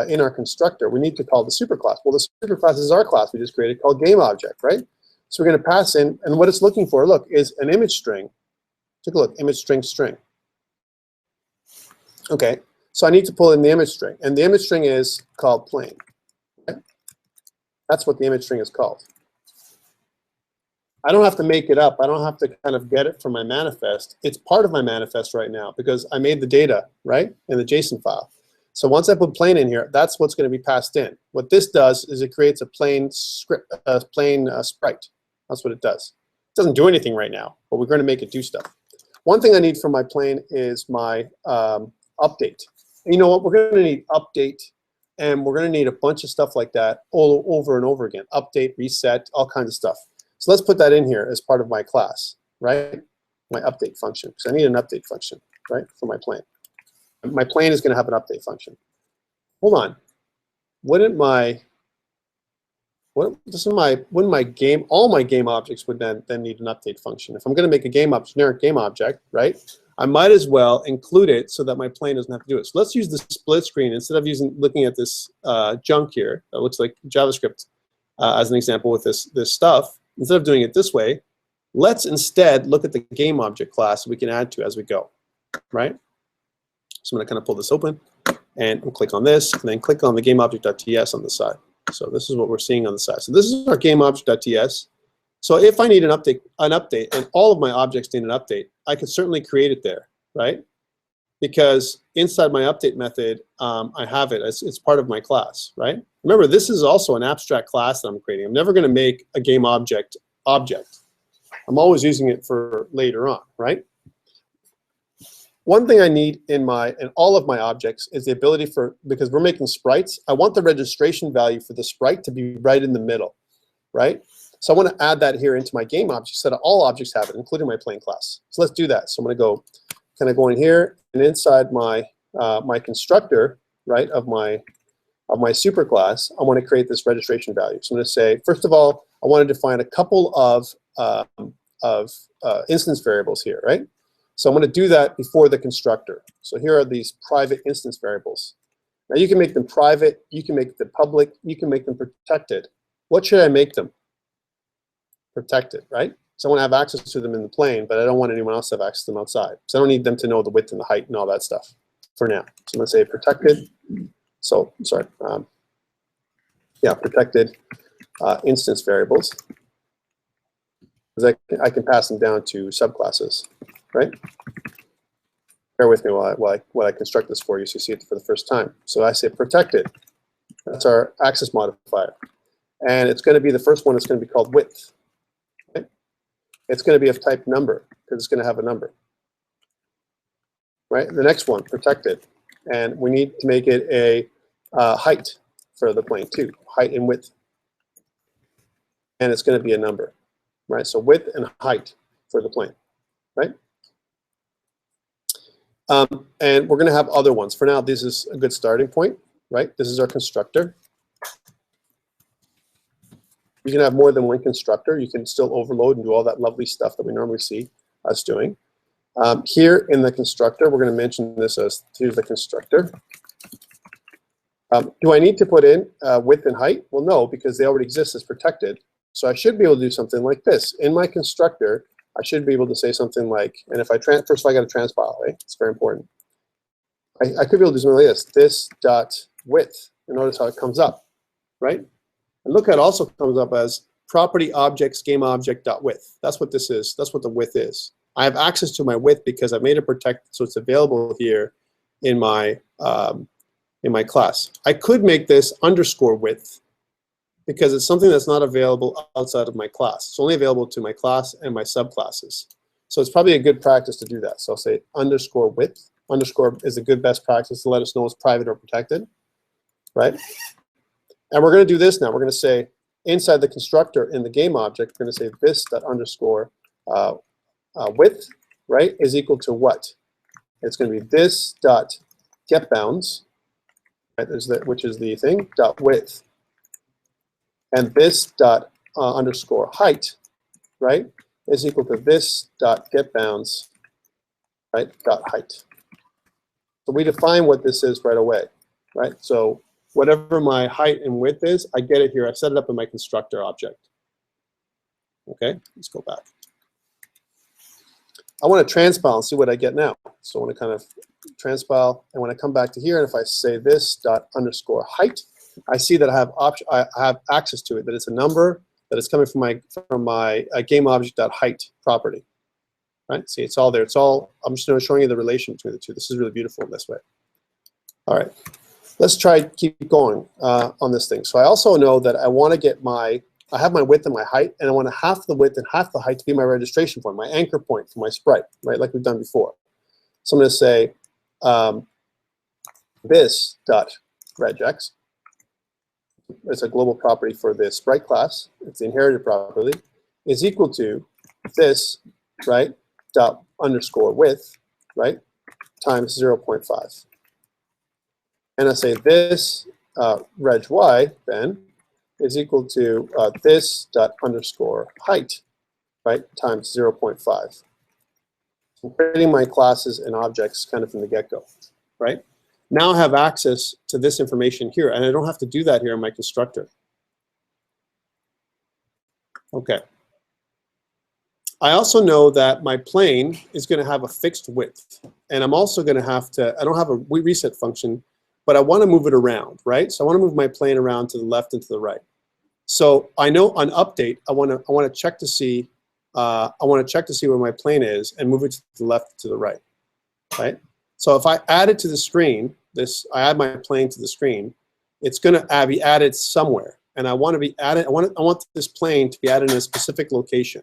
in our constructor, we need to call the superclass. Well, the superclass is our class we just created called GameObject, right? So we're going to pass in, and what it's looking for, look, is an image string. Take a look, image string string. Okay, so I need to pull in the image string, and the image string is called plane. Okay? That's what the image string is called. I don't have to make it up. I don't have to kind of get it from my manifest. It's part of my manifest right now because I made the data, right, in the JSON file. So once I put plane in here, that's what's going to be passed in. What this does is it creates a plain script, sprite. That's what it does. It doesn't do anything right now, but we're going to make it do stuff. One thing I need for my plane is my update. And you know what? We're going to need update, and we're going to need a bunch of stuff like that all over and over again. Update, reset, all kinds of stuff. So let's put that in here as part of my class, right? My update function, because I need an update function, right, for my plane. My plane is going to have an update function. Hold on. Wouldn't my game, all my game objects would then need an update function? If I'm going to make a generic game object, right, I might as well include it so that my plane doesn't have to do it. So let's use the split screen instead of looking at this junk here that looks like JavaScript as an example with this stuff. Instead of doing it this way, let's instead look at the game object class we can add to as we go, right? So I'm going to kind of pull this open and click on this, and then click on the GameObject.ts on the side. So this is what we're seeing on the side. So this is our GameObject.ts. So if I need an update, and all of my objects need an update, I could certainly create it there, right? Because inside my update method, I have it. It's part of my class, right? Remember, this is also an abstract class that I'm creating. I'm never going to make a game object. I'm always using it for later on, right? One thing I need in all of my objects is the ability because we're making sprites, I want the registration value for the sprite to be right in the middle, right? So I want to add that here into my game object so that all objects have it, including my plane class. So let's do that. So I'm going to go kind of go in here, and inside my my constructor, right, of my superclass, I want to create this registration value. So I'm going to say, first of all, I want to define a couple of instance variables here, right? So I'm going to do that before the constructor. So here are these private instance variables. Now you can make them private, you can make them public, you can make them protected. What should I make them? Protected, right? So I want to have access to them in the plane, but I don't want anyone else to have access to them outside. So I don't need them to know the width and the height and all that stuff for now. So I'm going to say protected. So, sorry. Yeah, protected instance variables. Because I can pass them down to subclasses, right? Bear with me while I construct this for you so you see it for the first time. So I say protected. That's our access modifier. And it's going to be the first one, it's going to be called width. Okay? It's going to be of type number because it's going to have a number. Right? The next one, protected. And we need to make it a height for the plane too, height and width. And it's going to be a number. Right? So width and height for the plane. Right? And we're going to have other ones. For now, this is a good starting point. Right? This is our constructor. You can have more than one constructor. You can still overload and do all that lovely stuff that we normally see us doing. Here in the constructor, we're going to mention this as to the constructor. Do I need to put in width and height? Well, no, because they already exist as protected. So I should be able to do something like this. In my constructor, I should be able to say something like, and if I first of all, I got to transpile, right? It's very important. I could be able to do something like this dot width, and notice how it comes up, right? And look, it also comes up as property objects game object dot width. That's what this is. That's what the width is. I have access to my width because I made it protected, so it's available here in my class. I could make this underscore width because it's something that's not available outside of my class. It's only available to my class and my subclasses. So it's probably a good practice to do that. So I'll say underscore width. Underscore is a good best practice to let us know it's private or protected, right? And we're going to do this now. We're going to say inside the constructor in the game object, we're going to say this dot underscore width, right, is equal to what? It's going to be this dot get bounds, right, which is the thing, dot width. And this dot underscore height, right, is equal to this dot get bounds, right, dot height. So we define what this is right away, right? So whatever my height and width is, I get it here. I set it up in my constructor object. Okay, let's go back. I want to transpile and see what I get now. So I want to kind of transpile, and when I come back to here, and if I say this dot underscore height, I see that I have access to it. That it's a number that is coming from my game object dot height property. Right? See, it's all there. It's all. I'm just showing you the relation between the two. This is really beautiful in this way. All right, let's try keep going on this thing. So I also know that I want to get I have my width and my height, and I want half the width and half the height to be my registration point, my anchor point for my sprite, right? Like we've done before. So I'm going to say this dot regex. It's a global property for the sprite class. It's the inherited property. Is equal to this, right? Dot underscore width, right? Times 0.5. And I say this reg y then is equal to this dot underscore height, right, times 0.5. I'm creating my classes and objects kind of from the get-go, right? Now I have access to this information here, and I don't have to do that here in my constructor. Okay. I also know that my plane is going to have a fixed width, and I'm also going to have to, I don't have a reset function, but I want to move it around, right? So I want to move my plane around to the left and to the right. So I know on update, I want to check to see where my plane is and move it to the left to the right, right? So if I add it to the screen, I add my plane to the screen, it's going to be added somewhere, and I want to be added. I want this plane to be added in a specific location,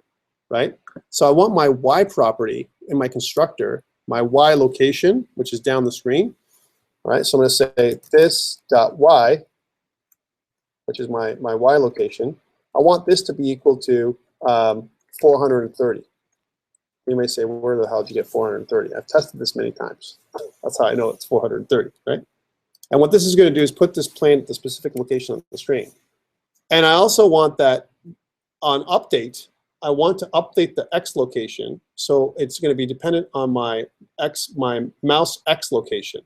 right? So I want my y property in my constructor, my y location, which is down the screen. All right, so I'm going to say this dot y, which is my y location. I want this to be equal to 430. You may say, well, where the hell did you get 430? I've tested this many times. That's how I know it's 430, right? And what this is going to do is put this plane at the specific location on the screen. And I also want that on update, I want to update the x location, so it's going to be dependent on my mouse x location.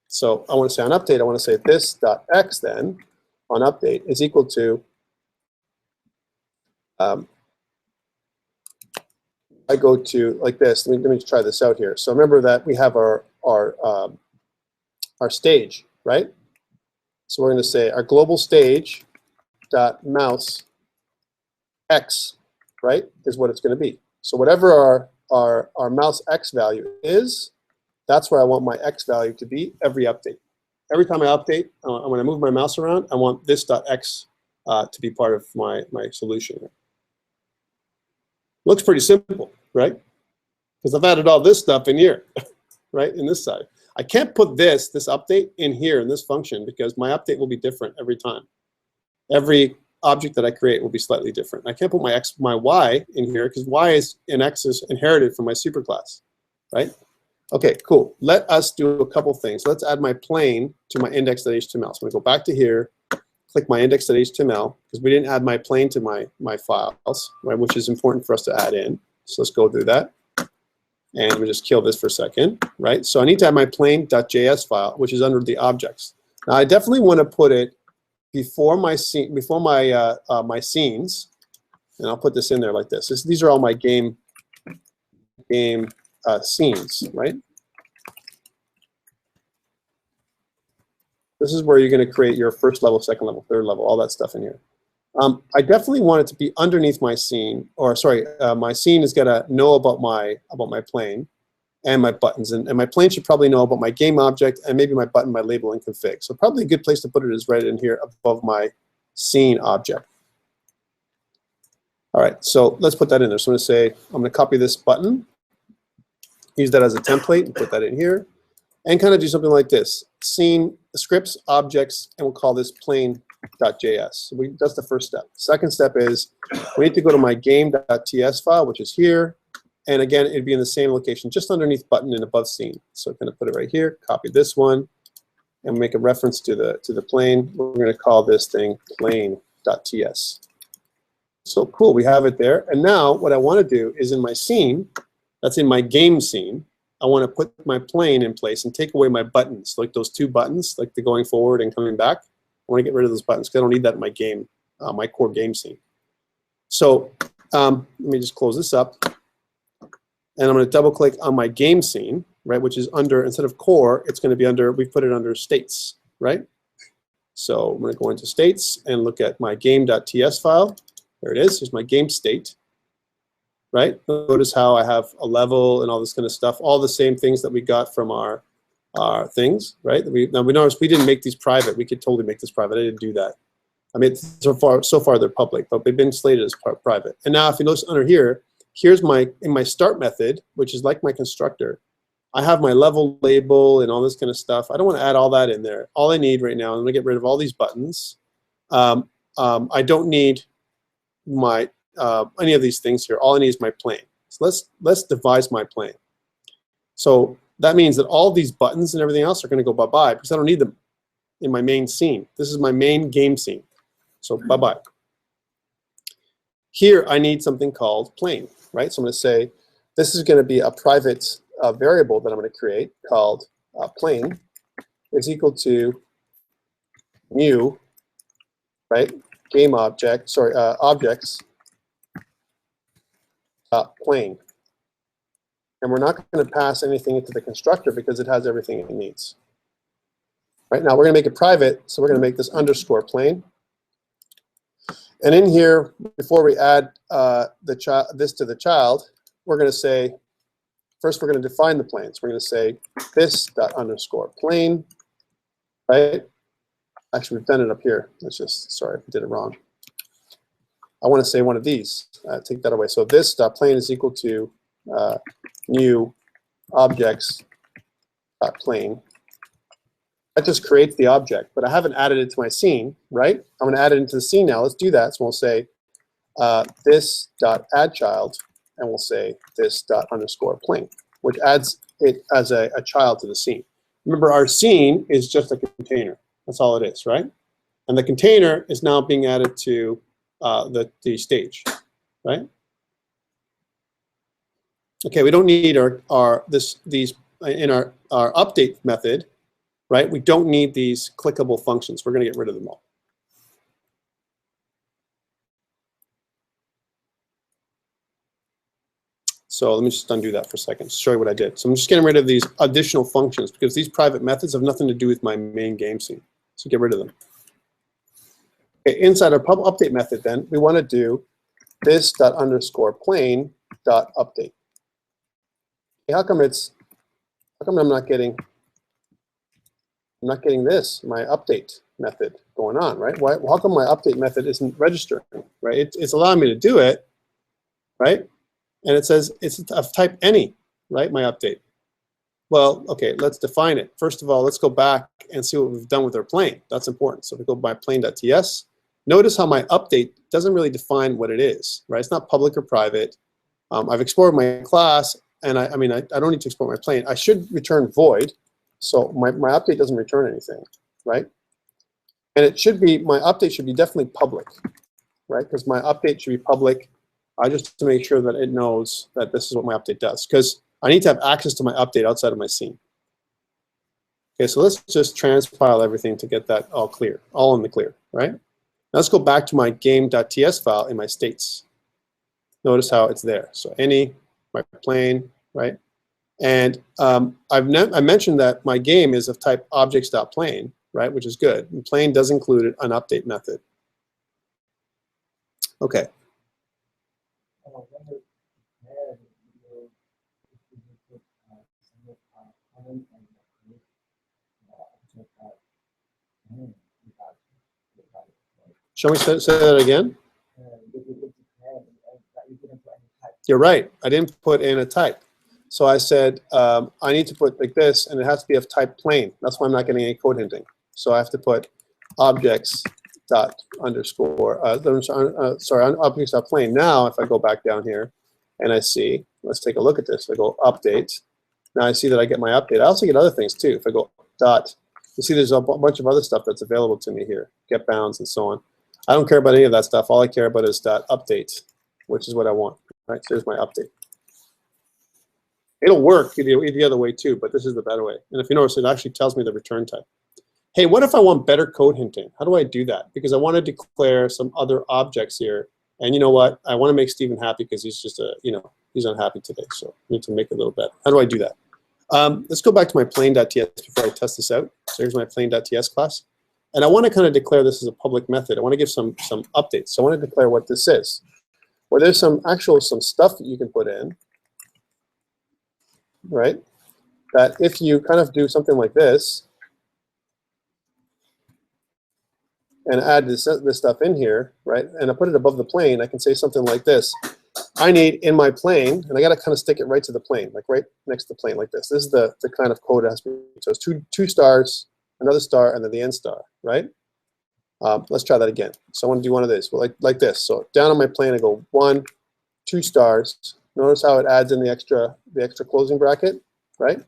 So I want to say on update, I want to say this dot x then on update is equal to I go to like this. Let me try this out here. So remember that we have our stage, right? So we're going to say our global stage dot mouse x, right, is what it's going to be. So whatever our mouse x value is, that's where I want my x value to be every update. Every time I update, when I move my mouse around, I want this dot x to be part of my solution. Looks pretty simple, right? Because I've added all this stuff in here, right, in this side. I can't put this update in here in this function because my update will be different every time. Every object that I create will be slightly different. I can't put my y in here because y and x is inherited from my superclass, right? Okay, cool. Let us do a couple things. Let's add my plane to my index.html. So I'm going to go back to here, click my index.html, because we didn't add my plane to my files, right, which is important for us to add in. So let's go do that. And let me just kill this for a second, right? So I need to add my plane.js file, which is under the objects. Now I definitely want to put it before my scene, my scenes, and I'll put this in there like this. These are all my game scenes, right? This is where you're going to create your first level, second level, third level, all that stuff in here. I definitely want it to be underneath my scene, or sorry, my scene is going to know about my plane and my buttons, and my plane should probably know about my game object and maybe my button, my label, and config. So probably a good place to put it is right in here above my scene object. All right, so let's put that in there. So I'm going to say, I'm going to copy this button, use that as a template, and put that in here, and kind of do something like this. Scene, scripts, objects, and we'll call this plane.js. So that's the first step. Second step is we need to go to my game.ts file, which is here. And again, it'd be in the same location, just underneath button and above scene. So I'm going to put it right here, copy this one, and make a reference to the plane. We're going to call this thing plane.ts. So cool, we have it there. And now what I want to do is in my scene, that's in my game scene, I want to put my plane in place and take away my buttons, like those 2 buttons, like the going forward and coming back. I want to get rid of those buttons because I don't need that in my game, my core game scene. So let me just close this up. And I'm going to double click on my game scene, right, which is under, instead of core, it's going to be under, we've put it under states, right? So I'm going to go into states and look at my game.ts file. There it is. Here's my game state, right? Notice how I have a level and all this kind of stuff, all the same things that we got from our things, right? Now we notice we didn't make these private. We could totally make this private. I didn't do that. I mean, so far they're public, but they've been slated as private. And now if you notice under here, here's in my start method, which is like my constructor, I have my level label and all this kind of stuff. I don't want to add all that in there. All I need right now, I'm going to get rid of all these buttons. I don't need my any of these things here. All I need is my plane. So let's devise my plane. So that means that all these buttons and everything else are going to go bye-bye because I don't need them in my main scene. This is my main game scene. So bye-bye. Here I need something called plane, right? So I'm going to say this is going to be a private variable that I'm going to create called plane is equal to new, right? Game object, sorry, objects plane. And we're not going to pass anything into the constructor because it has everything it needs. Right now we're going to make it private, so we're going to make this underscore plane. And in here, before we add this to the child, we're going to say, first we're going to define the planes. We're going to say this dot underscore plane, right? Actually, we've done it up here. Let's just, sorry, I did it wrong. I want to say one of these. Take that away. So this dot plane is equal to new objects dot plane. That just creates the object, but I haven't added it to my scene, right? I'm going to add it into the scene now. Let's do that. So we'll say this dot add child, and we'll say this dot underscore plane, which adds it as a child to the scene. Remember, our scene is just a container. That's all it is, right? And the container is now being added to the stage, right? Okay, we don't need these in our update method, right? We don't need these clickable functions. We're going to get rid of them all. So let me just undo that for a second, show you what I did. So I'm just getting rid of these additional functions because these private methods have nothing to do with my main game scene. So get rid of them. Okay, inside our pub update method then, we want to do this dot underscore plane dot update. Okay, how come I'm not getting this, my update method going on, right? Why, how come my update method isn't registering, right? It's allowing me to do it, right? And it says it's of type any, right, my update. Well, okay, let's define it. First of all, let's go back and see what we've done with our plane. That's important. So if we go by plane.ts, notice how my update doesn't really define what it is, right? It's not public or private. I've exported my class, and I mean, I don't need to export my plane. I should return void, so my update doesn't return anything, right? And it should be, my update should be definitely public, right? Because my update should be public, just to make sure that it knows that this is what my update does. Because I need to have access to my update outside of my scene. Okay, so let's just transpile everything to get that all clear, all in the clear, right? Now let's go back to my game.ts file in my states. Notice how it's there. So any, my plane, right? And I mentioned that my game is of type objects.plane, right? Which is good. And plane does include an update method. Okay. Shall we say that again? You're right. I didn't put in a type. So I said I need to put like this, and it has to be of type plane. That's why I'm not getting any code hinting. So I have to put objects dot underscore objects dot plane. Now if I go back down here and I see, let's take a look at this. I go update. Now I see that I get my update. I also get other things too. If I go dot, you see there's a bunch of other stuff that's available to me here, get bounds and so on. I don't care about any of that stuff. All I care about is dot update, which is what I want. Right, so here's my update. It'll work the other way too, but this is the better way. And if you notice, it actually tells me the return type. Hey, what if I want better code hinting? How do I do that? Because I want to declare some other objects here. And you know what? I want to make Steven happy because he's just he's unhappy today. So I need to make it a little better. How do I do that? Let's go back to my plain.ts before I test this out. So here's my plain.ts class. And I want to kind of declare this as a public method. I want to give some updates. So I want to declare what this is. Where there's some stuff that you can put in, right? That if you kind of do something like this, and add this stuff in here, right? And I put it above the plane, I can say something like this. I need in my plane, and I got to kind of stick it right to the plane, like right next to the plane like this. This is the kind of code it has to be. So it's two stars, another star, and then the end star, right? Let's try that again. So I want to do one of these, well, like this. So down on my plane, I go 1, 2 stars. Notice how it adds in the extra closing bracket, right?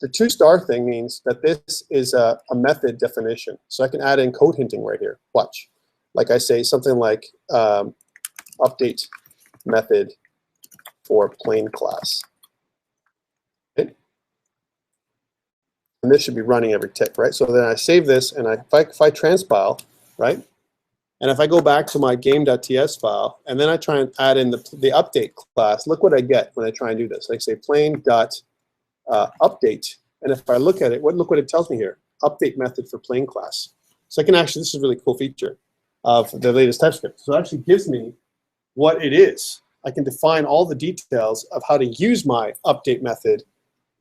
The 2-star thing means that this is a method definition. So I can add in code hinting right here. Watch. Like I say something like update method for plain class. Okay. And this should be running every tick, right? So then I save this, and if I transpile, right? And if I go back to my game.ts file, and then I try and add in the update class, look what I get when I try and do this. I say plain.update, and if I look at it, look what it tells me here, update method for plain class. So I can actually, this is a really cool feature of the latest TypeScript. So it actually gives me what it is. I can define all the details of how to use my update method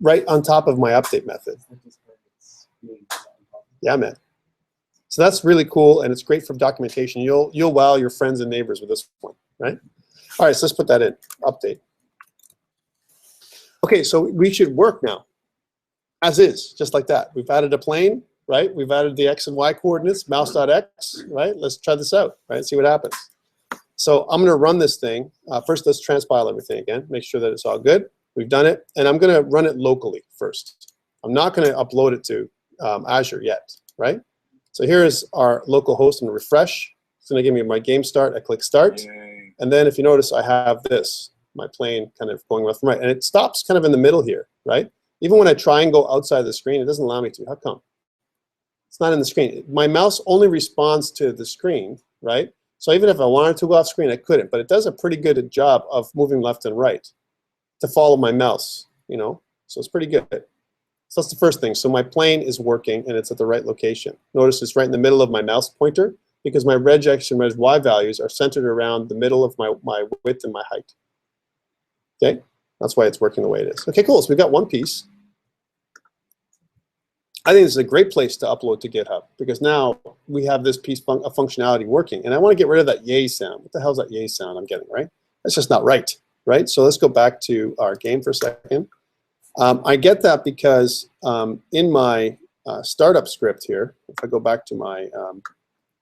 right on top of my update method. Yeah, man. So that's really cool, and it's great for documentation. You'll wow your friends and neighbors with this one, right? All right, so let's put that in, update. Okay, so we should work now, as is, just like that. We've added a plane, right? We've added the x and y coordinates, mouse.x, right? Let's try this out, right? See what happens. So I'm gonna run this thing. First, let's transpile everything again, make sure that it's all good. We've done it, and I'm gonna run it locally first. I'm not gonna upload it to Azure yet, right? So here's our local host. I'm gonna refresh. It's gonna give me my game start. I click start. Yay. And then if you notice, I have this, my plane kind of going left and right. And it stops kind of in the middle here, right? Even when I try and go outside the screen, it doesn't allow me to. How come? It's not in the screen. My mouse only responds to the screen, right? So even if I wanted to go off screen, I couldn't. But it does a pretty good job of moving left and right to follow my mouse, you know? So it's pretty good. So that's the first thing. So my plane is working, and it's at the right location. Notice it's right in the middle of my mouse pointer because my regex and res y values are centered around the middle of my width and my height. Okay? That's why it's working the way it is. Okay, cool. So we've got one piece. I think this is a great place to upload to GitHub because now we have this piece of functionality working. And I want to get rid of that yay sound. What the hell is that yay sound I'm getting, right? That's just not right, right? So let's go back to our game for a second. I get that because in my startup script here, if I go back to my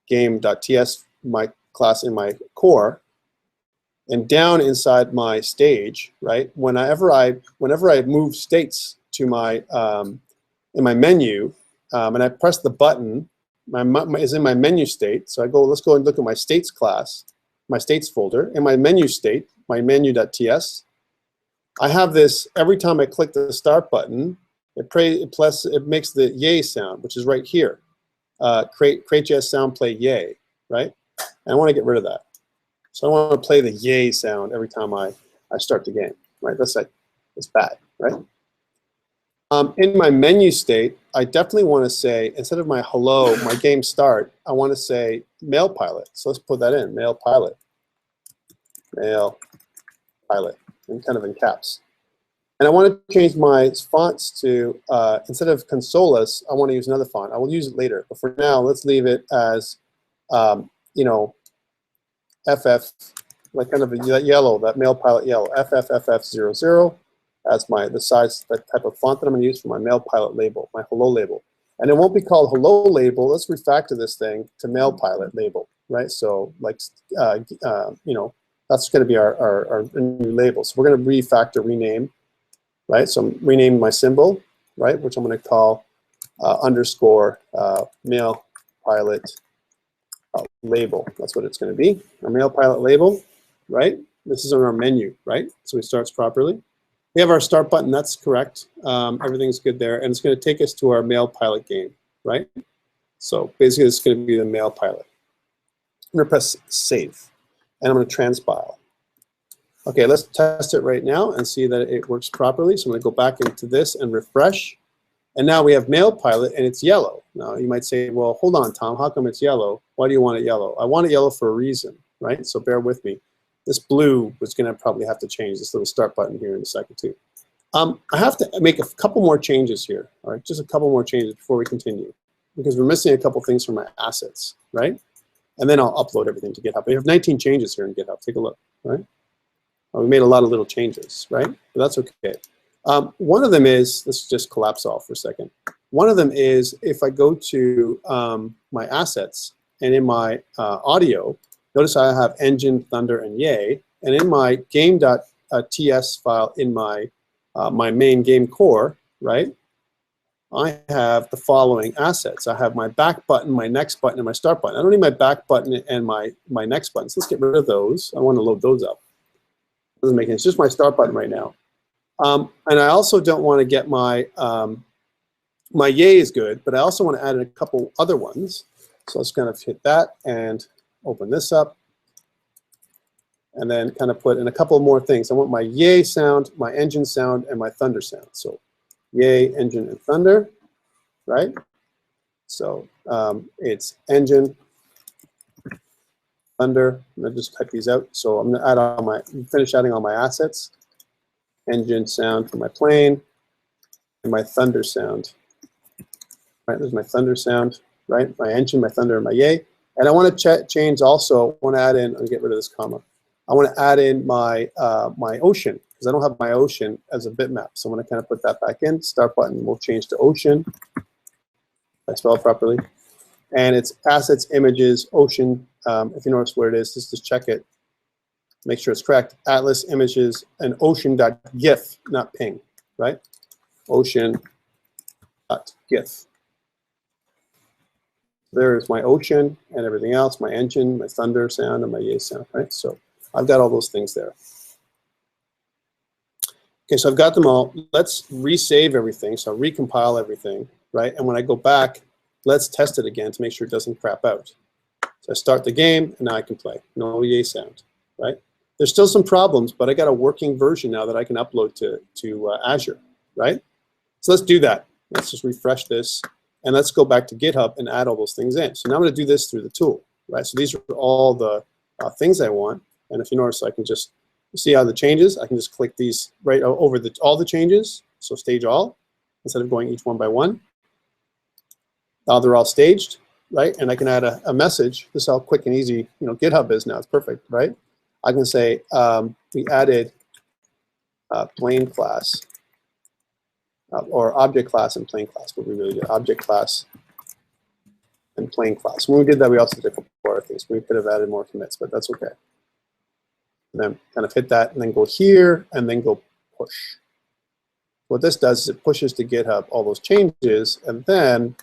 game.ts, my class in my core, and down inside my stage, right? Whenever I move states to my in my menu, and I press the button, is in my menu state. So I go, let's go and look at my states class, my states folder. In my menu state, my menu.ts, I have this, every time I click the start button, it makes the yay sound, which is right here. Create.js sound play yay, right? And I want to get rid of that. So I want to play the yay sound every time I start the game, right? That's like, it's bad, right? In my menu state, I definitely want to say, instead of my hello, my game start, I want to say mail pilot. So let's put that in, mail pilot. Mail pilot, and kind of in caps. And I want to change my fonts to, instead of Consolas, I want to use another font. I will use it later. But for now, let's leave it as, you know, FF, like kind of a yellow, that mail pilot yellow, FFFF00. That's the size, that type of font that I'm going to use for my mail pilot label, my hello label. And it won't be called hello label. Let's refactor this thing to mail pilot label, right? So like, you know, that's going to be our new label. So we're going to refactor, rename, right? So I'm renaming my symbol, right? Which I'm going to call underscore mail pilot label. That's what it's going to be. Our mail pilot label, right? This is on our menu, right? So it starts properly. We have our start button, that's correct. Everything's good there, and it's going to take us to our male pilot game, right? So basically, it's going to be the male pilot. I'm going to press save, and I'm going to transpile. Okay, let's test it right now and see that it works properly. So I'm going to go back into this and refresh. And now we have male pilot, and it's yellow. Now, you might say, well, hold on, Tom, how come it's yellow? Why do you want it yellow? I want it yellow for a reason, right? So bear with me. This blue was going to probably have to change, this little start button here in a second, too. I have to make a couple more changes here, all right? Just a couple more changes before we continue, because we're missing a couple things from my assets, right? And then I'll upload everything to GitHub. We have 19 changes here in GitHub. Take a look, right? We made a lot of little changes, right? But that's okay. One of them is, let's just collapse off for a second. One of them is if I go to my assets, and in my audio, notice I have engine, thunder, and yay. And in my game.ts file in my my main game core, right, I have the following assets. I have my back button, my next button, and my start button. I don't need my back button and my next button. So let's get rid of those. I want to load those up. Doesn't make sense. It's just my start button right now. And I also don't want to get my my yay is good, but I also want to add in a couple other ones. So let's kind of hit that and open this up, and then kind of put in a couple more things. I want my yay sound, my engine sound, and my thunder sound. So yay, engine, and thunder, right? So it's engine, thunder. I'm gonna just type these out. So I'm gonna add all my, finish adding all my assets. Engine sound for my plane, and my thunder sound. Right, there's my thunder sound, right? My engine, my thunder, and my yay. And I want to change also, I want to add in, I'll get rid of this comma. I want to add in my my ocean, because I don't have my ocean as a bitmap. So I'm going to kind of put that back in. Start button will change to ocean, if I spell it properly. And it's assets, images, ocean. If you notice where it is, just check it. Make sure it's correct. Atlas, images, and ocean.gif, not ping, right? Ocean.gif. There's my ocean and everything else, my engine, my thunder sound, and my yay sound, right? So I've got all those things there. Okay, so I've got them all. Let's resave everything. So I'll recompile everything, right? And when I go back, let's test it again to make sure it doesn't crap out. So I start the game, and now I can play. No yay sound, right? There's still some problems, but I got a working version now that I can upload to Azure, right? So let's do that. Let's just refresh this. And let's go back to GitHub and add all those things in. So now I'm going to do this through the tool, right? So these are all the things I want. And if you notice, I can just see how the changes. I can just click these right over all the changes. So stage all, instead of going each one by one. Now they're all staged, right? And I can add a message. This is how quick and easy GitHub is now. It's perfect, right? I can say we added plane class. Or object class and plane class, what we really did. Object class and plane class. When we did that, we also did a couple other things. We could have added more commits, but that's okay. And then kind of hit that, and then go here, and then go push. What this does is it pushes to GitHub all those changes, and then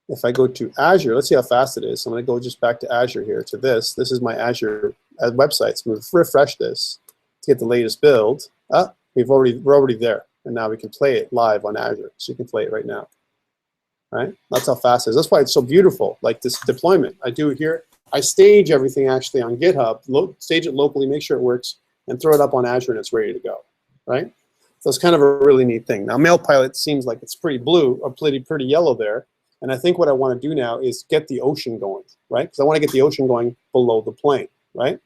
if I go to Azure, let's see how fast it is. So I'm going to go just back to Azure here to this. This is my Azure website. So I'm going to refresh this to get the latest build. We're already there. And now we can play it live on Azure. So you can play it right now, right? That's how fast it is. That's why it's so beautiful, like this deployment. I do it here. I stage everything actually on GitHub, stage it locally, make sure it works, and throw it up on Azure, and it's ready to go, right? So it's kind of a really neat thing. Now, Male Pilot seems like it's pretty blue or pretty yellow there. And I think what I want to do now is get the ocean going, right? Because I want to get the ocean going below the plane, right?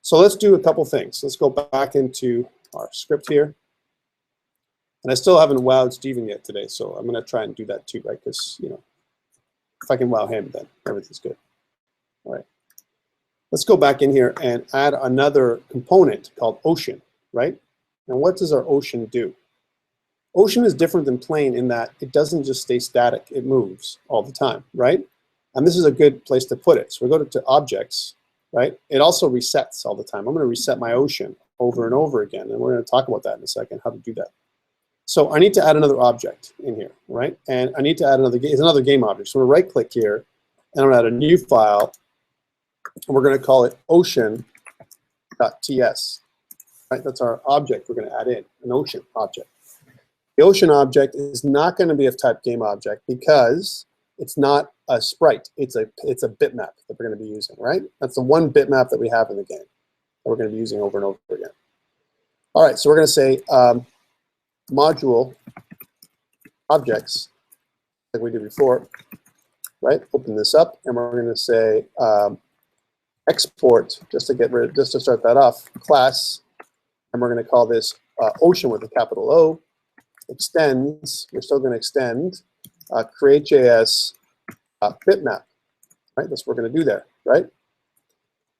So let's do a couple things. Let's go back into our script here. And I still haven't wowed Steven yet today, so I'm going to try and do that too, right? Because, if I can wow him, then everything's good. All right. Let's go back in here and add another component called ocean, right? And what does our ocean do? Ocean is different than plane in that it doesn't just stay static. It moves all the time, right? And this is a good place to put it. So we go to objects, right? It also resets all the time. I'm going to reset my ocean over and over again, and we're going to talk about that in a second, how to do that. So I need to add another object in here, right? And I need to add another game object. So I'm going to right-click here, and I'm going to add a new file, and we're going to call it ocean.ts. right? That's our object we're going to add in, an ocean object. The ocean object is not going to be of type game object because it's not a sprite. It's a bitmap that we're going to be using, right? That's the one bitmap that we have in the game that we're going to be using over and over again. All right, so we're going to say module objects like we did before, right? Open this up, and we're going to say export just to start that off, class, and we're going to call this ocean with a capital O. Extends, we're still going to extend create.js bitmap, right? That's what we're going to do there, right?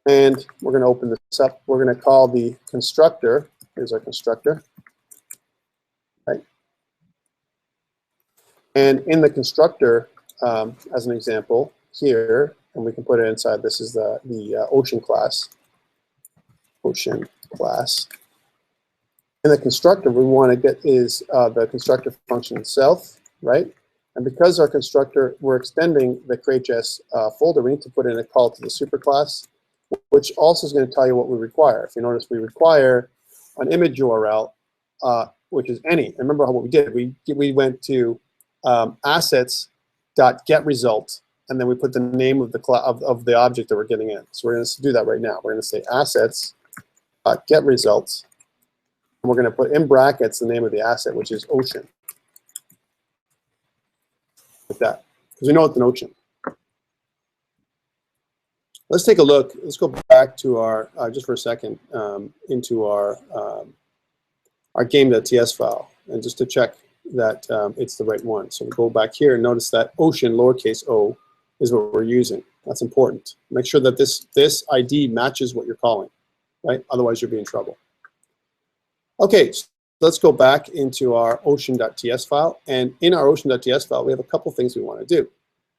And we're going to open this up. We're going to call the constructor. Here's our constructor, right? And in the constructor, as an example here, and we can put it inside. This is the ocean class. Ocean class. In the constructor, we want to get is the constructor function itself, right? And because our constructor, we're extending the create.js folder, we need to put in a call to the superclass, which also is going to tell you what we require. If you notice, we require an image URL, which is any. And remember what we did? We went to assets.getResult, and then we put the name of the object that we're getting in. So we're going to do that right now. We're going to say assets.getResult. And we're going to put in brackets the name of the asset, which is ocean. Like that, because we know it's an ocean. Let's take a look. Let's go back to our, just for a second, into our game.ts file, and just to check that it's the right one. So we go back here and notice that ocean, lowercase o, is what we're using. That's important. Make sure that this ID matches what you're calling, right? Otherwise, you'll be in trouble. Okay, so let's go back into our ocean.ts file. And in our ocean.ts file, we have a couple things we want to do.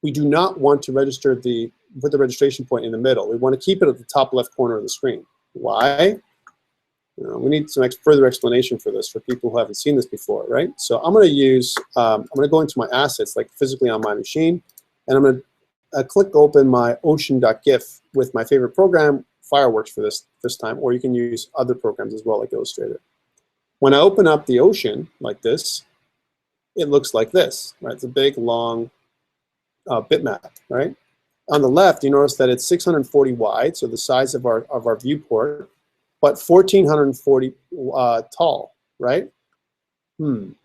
We do not want to register put the registration point in the middle. We want to keep it at the top left corner of the screen. Why? We need some further explanation for this for people who haven't seen this before, right? So I'm going to use, I'm going to go into my assets, like physically on my machine, and I'm going to click open my ocean.gif with my favorite program, Fireworks for this time, or you can use other programs as well, like Illustrator. When I open up the ocean like this, it looks like this, right? It's a big, long bitmap, right? On the left, you notice that it's 640 wide, so the size of our viewport, but 1440 tall, right? What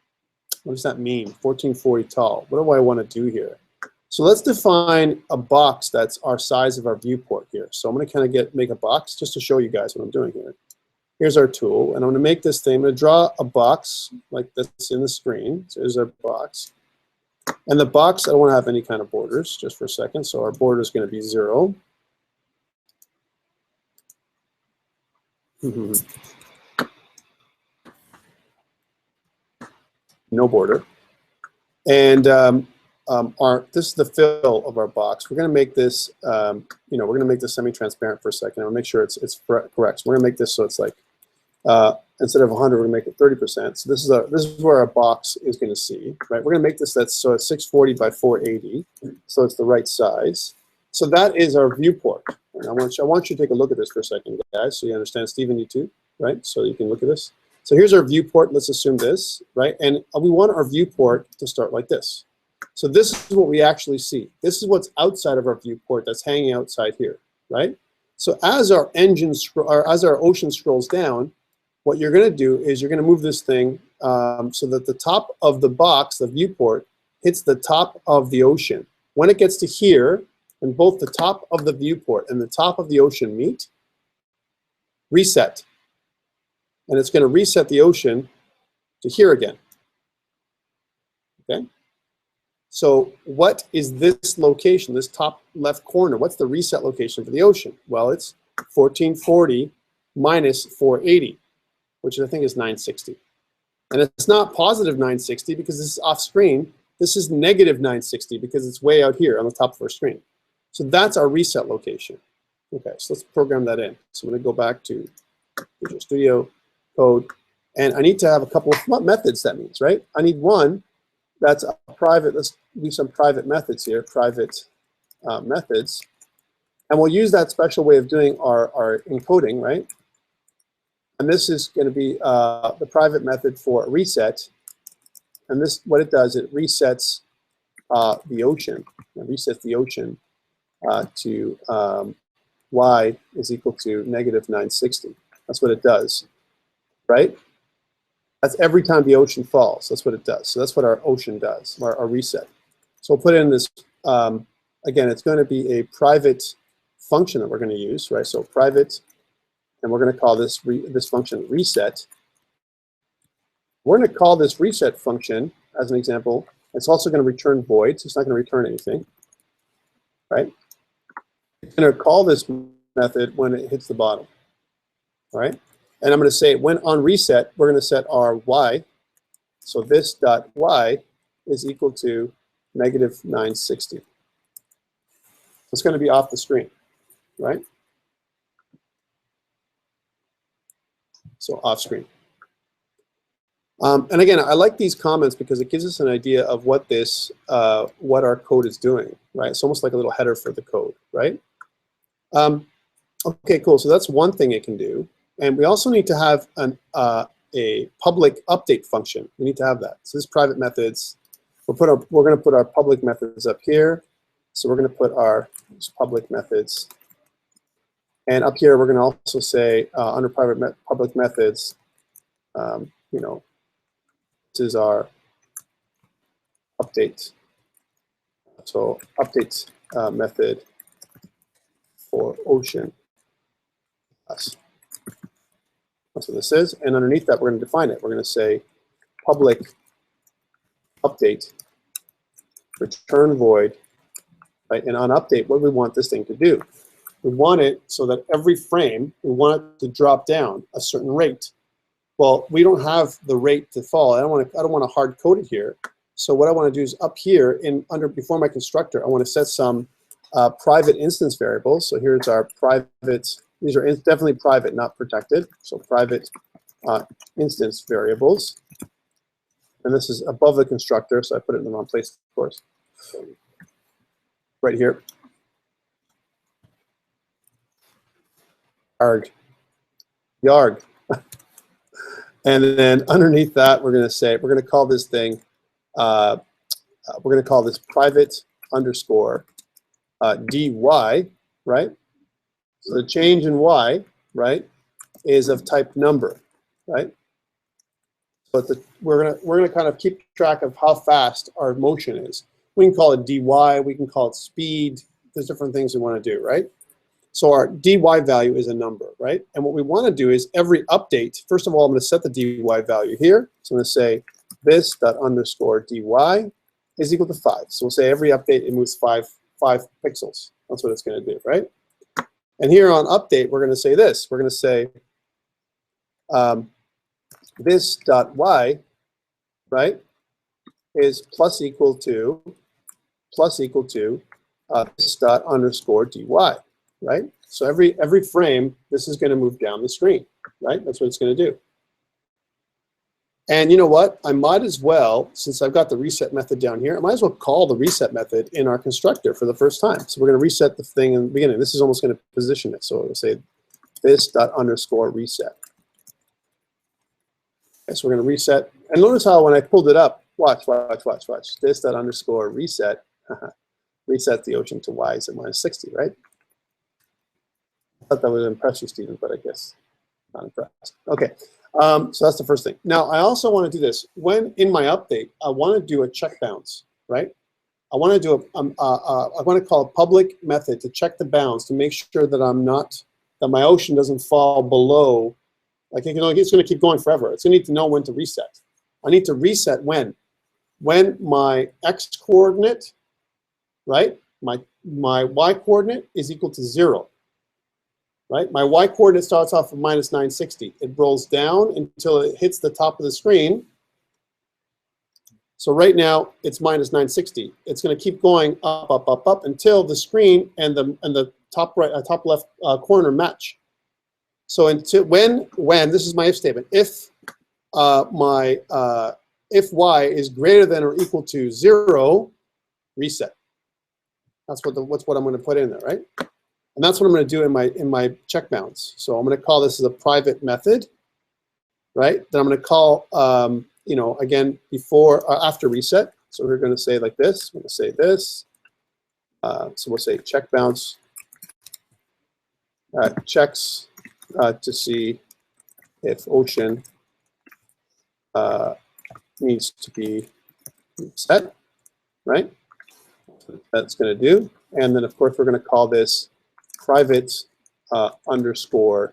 does that mean? 1440 tall. What do I want to do here? So let's define a box that's our size of our viewport here. So I'm going to kind of make a box just to show you guys what I'm doing here. Here's our tool, and I'm going to make this thing. I'm going to draw a box like this in the screen. So here's our box. And the box, I don't want to have any kind of borders, just for a second. So our border is going to be 0. No border. And this is the fill of our box. We're going to make this, we're going to make this semi-transparent for a second. I'll make sure it's correct. So we're going to make this so it's like, instead of 100, we're going to make it 30%. So this is where our box is going to see, right? We're going to make this so it's 640 by 480, so it's the right size. So that is our viewport. And I want you to take a look at this for a second, guys, so you understand. Stephen, you too, right? So you can look at this. So here's our viewport. Let's assume this, right? And we want our viewport to start like this. So this is what we actually see. This is what's outside of our viewport that's hanging outside here, right? So as our ocean scrolls down, what you're going to do is you're going to move this thing so that the top of the box, the viewport, hits the top of the ocean. When it gets to here, and both the top of the viewport and the top of the ocean meet, reset. And it's going to reset the ocean to here again. Okay? So what is this location, this top left corner? What's the reset location for the ocean? Well, it's 1440 minus 480. Which I think is 960. And it's not positive 960 because this is off screen. This is negative 960 because it's way out here on the top of our screen. So that's our reset location. Okay, so let's program that in. So I'm going to go back to Visual Studio Code, and I need to have a couple of methods. That means, right? I need one that's a private. Let's do some private methods here, private methods. And we'll use that special way of doing our encoding, right? And this is going to be the private method for a reset. And this, what it does, it resets the ocean. It resets the ocean to y is equal to negative 960. That's what it does, right? That's every time the ocean falls. That's what it does. So that's what our ocean does, our reset. So we'll put in this, again, it's going to be a private function that we're going to use, right? So private, and we're going to call this this function reset. We're going to call this reset function, as an example. It's also going to return void, so it's not going to return anything, right? It's going to call this method when it hits the bottom, all right? And I'm going to say when on reset, we're going to set our y. So this dot y is equal to negative 960. It's going to be off the screen, right? So off screen. And again, I like these comments because it gives us an idea of what this, what our code is doing, right? It's almost like a little header for the code, right? Okay, cool. So that's one thing it can do. And we also need to have a public update function. We need to have that. So this private methods, we're going to put our public methods up here. So we're going to put our public methods. And up here, we're going to also say under public methods, you know, this is our update. So update method for ocean. That's what this is. And underneath that, we're going to define it. We're going to say public update return void. Right? And on update, what do we want this thing to do? We want it so that every frame, we want it to drop down a certain rate. Well, we don't have the rate to fall. I don't want to hard code it here. So what I want to do is up here before my constructor, I want to set some private instance variables. So here's our private. These are definitely private, not protected. So private instance variables. And this is above the constructor, so I put it in the wrong place, of course. Right here. Yarg. And then underneath that, we're going to call this thing, we're going to call this private underscore dy, right? So the change in y, right, is of type number, right? But we're gonna kind of keep track of how fast our motion is. We can call it dy, we can call it speed. There's different things we want to do, right? So our dy value is a number, right? And what we want to do is every update, first of all, I'm going to set the dy value here. So I'm going to say this dot underscore dy is equal to 5. So we'll say every update, it moves 5 pixels. That's what it's going to do, right? And here on update, we're going to say this. We're going to say this dot y, right, is plus equal to this dot underscore dy. Right? So every frame, this is going to move down the screen, right? That's what it's going to do. And you know what? I might as well, since I've got the reset method down here, I might as well call the reset method in our constructor for the first time. So we're going to reset the thing in the beginning. This is almost going to position it. So we'll say this dot underscore reset. Okay, so we're going to reset. And notice how when I pulled it up, watch. This dot underscore reset resets the ocean to y is at minus 60, right? I thought that would impress you, Stephen, but I guess not impressed. Okay, so that's the first thing. Now, I also want to do this. When in my update, I want to do a check bounds, right? I want to do I want to call a public method to check the bounds to make sure that that my ocean doesn't fall below. Like, you know, it's going to keep going forever. It's going to need to know when to reset. I need to reset when my x coordinate, right? My y coordinate is equal to 0. Right? My y coordinate starts off with minus 960. It rolls down until it hits the top of the screen. So right now it's minus 960. It's going to keep going up until the screen and the top right, top left corner match. So until when this is my if statement. If if y is greater than or equal to 0, reset. That's what I'm going to put in there, right? And that's what I'm going to do in my check bounds. So I'm going to call this as a private method. right? Then I'm going to call, you know, again, before, after reset. So we're going to say like this. We're going to say this. So we'll say check bounce checks to see if ocean needs to be set, right? That's going to do. And then, of course, we're going to call this private underscore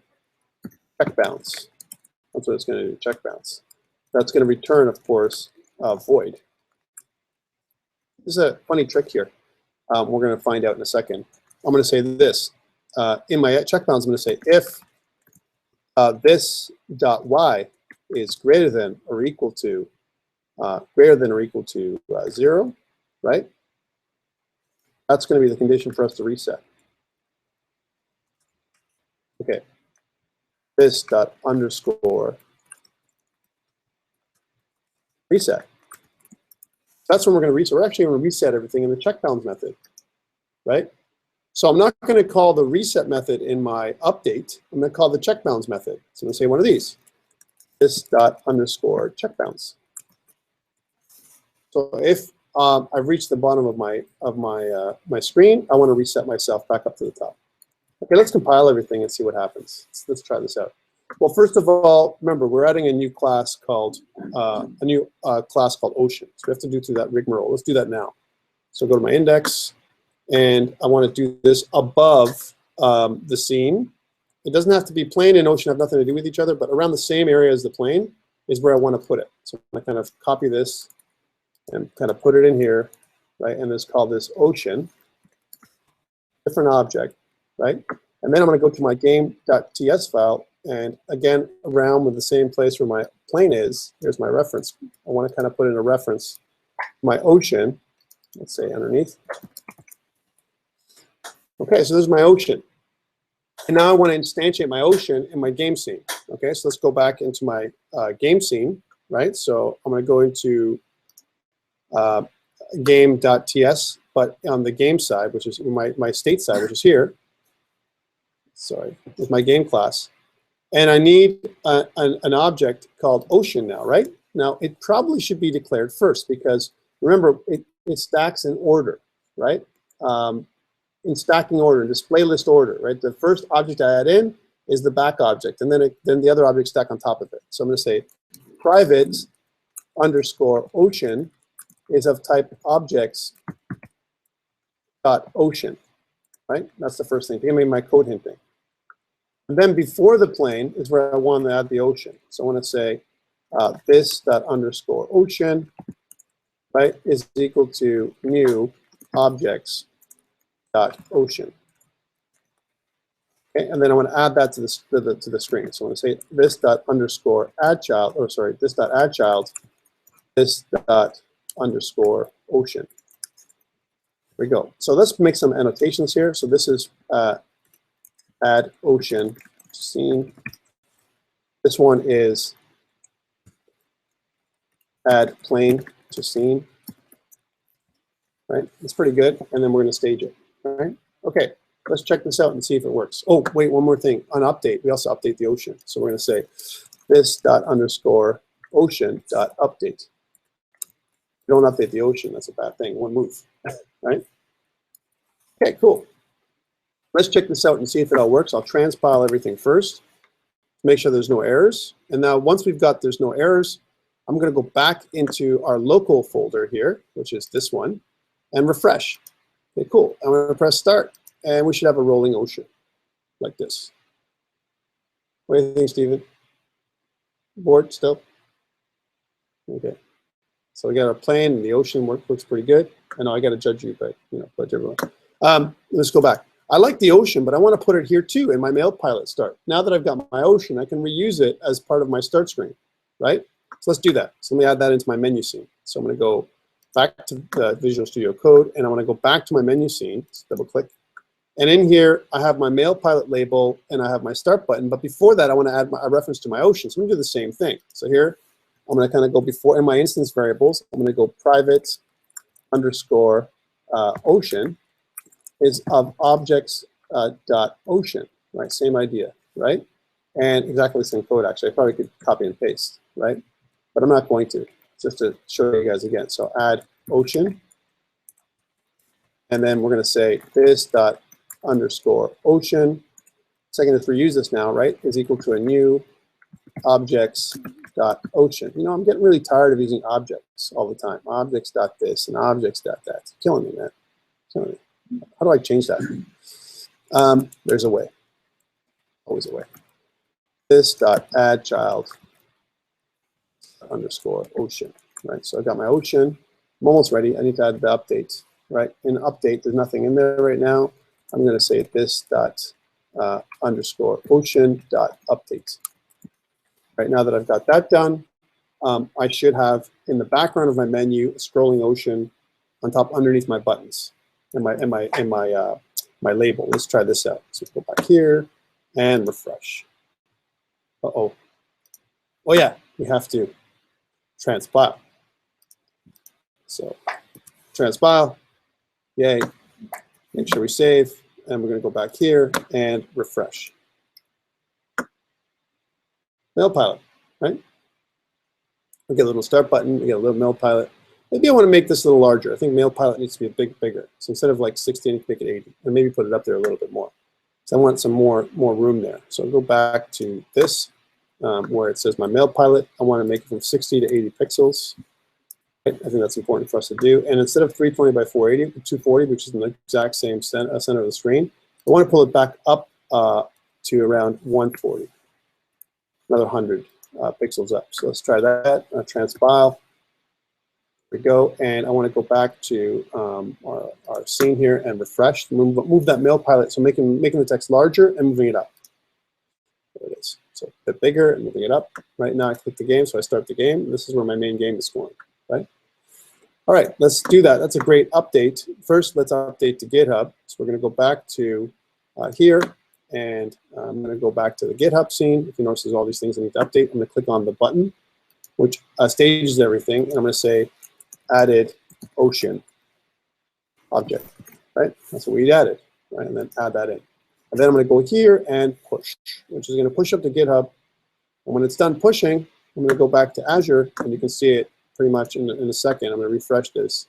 check bounce. That's what it's going to do, check bounce. That's going to return, of course, void. This is a funny trick here. We're going to find out in a second. I'm going to say this. In my check bounce, I'm going to say if this dot y is greater than or equal to 0, right? That's going to be the condition for us to reset. Okay. This dot underscore reset. That's when we're going to reset. We're actually going to reset everything in the check bounds method, right? So I'm not going to call the reset method in my update. I'm going to call the check bounds method. So I'm going to say one of these. This dot underscore check bounds. So if I've reached the bottom of my screen, I want to reset myself back up to the top. Okay, let's compile everything and see what happens. Let's try this out. Well, first of all, remember we're adding a new class called ocean. So we have to do through that rigmarole. Let's do that now. So go to my index, and I want to do this above the scene. It doesn't have to be plane and ocean have nothing to do with each other, but around the same area as the plane is where I want to put it. So I'm going to kind of copy this and kind of put it in here, right? And let's call this ocean, different object, right? And then I'm going to go to my game.ts file, and again, around with the same place where my plane is, here's my reference. I want to kind of put in a reference, my ocean, let's say underneath. Okay, so this is my ocean. And now I want to instantiate my ocean in my game scene. Okay, so let's go back into my game scene, right? So I'm going to go into game.ts, but on the game side, which is my state side, which is here. Sorry, with my game class. And I need an object called ocean now, right? Now, it probably should be declared first because, remember, it stacks in order, right? In stacking order, in display list order, right? The first object I add in is the back object, and then the other objects stack on top of it. So I'm going to say private underscore ocean is of type objects dot ocean, right? That's the first thing. Give me my code hinting. And then before the plane is where I want to add the ocean. So I want to say this dot underscore ocean, right, is equal to new objects dot ocean. Okay, and then I want to add that to the string. So I want to say this dot underscore add child, or sorry, this dot add child, this dot underscore ocean. There we go. So let's make some annotations here. So this is add ocean to scene. This one is add plane to scene. Right? It's pretty good. And then we're going to stage it. Right? Okay. Let's check this out and see if it works. Oh, wait, one more thing. On update, we also update the ocean. So we're going to say this dot underscore ocean dot update. You don't update the ocean. That's a bad thing. One move. Right? Okay, cool. Let's check this out and see if it all works. I'll transpile everything first, make sure there's no errors. And now once we've got there's no errors, I'm going to go back into our local folder here, which is this one, and refresh. Okay, cool. I'm going to press start, and we should have a rolling ocean like this. What do you think, Stephen? Bored still? Okay. So we got our plane, and the ocean looks pretty good. I know I got to judge you, but judge everyone. Let's go back. I like the ocean, but I want to put it here too in my mail pilot start. Now that I've got my ocean, I can reuse it as part of my start screen, right? So let's do that. So let me add that into my menu scene. So I'm going to go back to Visual Studio Code, and I want to go back to my menu scene. Let's double click. And in here, I have my mail pilot label, and I have my start button. But before that, I want to add a reference to my ocean. So I'm going to do the same thing. So here, I'm going to kind of go before in my instance variables. I'm going to go private underscore ocean is of objects dot ocean, right? Same idea, right? and exactly the same code, actually. I probably could copy and paste, right? But I'm not going to, just to show you guys again. So add ocean, and then we're going to say this dot underscore ocean. Second, if we use this now, right, is equal to a new objects dot ocean. You know, I'm getting really tired of using objects all the time. Objects dot this and objects dot that. It's killing me, man. Killing me. How do I change that? There's a way. Always a way. This dot add child underscore ocean. Right. So I got my ocean. I'm almost ready. I need to add the update. Right. In update, there's nothing in there right now. I'm going to say this dot underscore ocean dot update. Right, now that I've got that done, I should have in the background of my menu a scrolling ocean on top underneath my buttons and my label. Let's try this out. So let's go back here and refresh. Uh-oh. Oh yeah, we have to transpile. So transpile, yay. Make sure we save, and we're going to go back here and refresh. Mail pilot, right? We get a little start button, we get a little mail pilot. Maybe I want to make this a little larger. I think mail pilot needs to be a bit bigger. So instead of like 60, I need to make it 80, and maybe put it up there a little bit more. So I want some more room there. So I'll go back to this, where it says my mail pilot. I want to make it from 60 to 80 pixels. Right? I think that's important for us to do. And instead of 320 by 480, 240, which is in the exact same center of the screen, I want to pull it back up to around 140. Another 100 pixels up. So let's try that. Transpile. There we go. And I want to go back to our scene here and refresh. Move that mail pilot. So making the text larger and moving it up. There it is. So a bit bigger and moving it up. Right now I click the game, so I start the game. This is where my main game is going. Right. All right. Let's do that. That's a great update. First, let's update to GitHub. So we're going to go back to here. And I'm going to go back to the GitHub scene. If you notice, there's all these things I need to update. I'm going to click on the button, which stages everything. And I'm going to say added ocean object, right? That's what we added, right? And then add that in. And then I'm going to go here and push, which is going to push up to GitHub. And when it's done pushing, I'm going to go back to Azure, and you can see it pretty much in a second. I'm going to refresh this.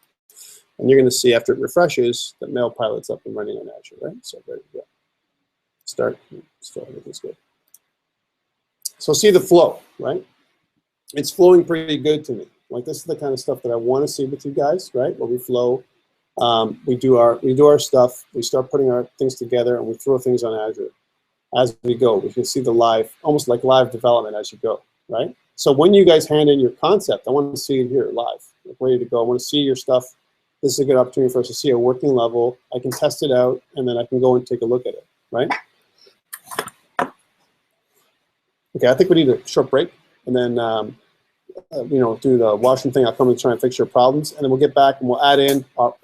And you're going to see after it refreshes that Mail Pilot's up and running on Azure, right? So there you go. Start, everything's good. So see the flow, right? It's flowing pretty good to me. Like this is the kind of stuff that I want to see with you guys, right? Where we flow, we do our stuff, we start putting our things together, and we throw things on Azure as we go. We can see the live, almost like live development as you go, right? So when you guys hand in your concept, I want to see it here live, like ready to go. I want to see your stuff. This is a good opportunity for us to see a working level. I can test it out, and then I can go and take a look at it, right? Okay, I think we need a short break, and then do the washing thing. I'll come and try and fix your problems, and then we'll get back and we'll add in our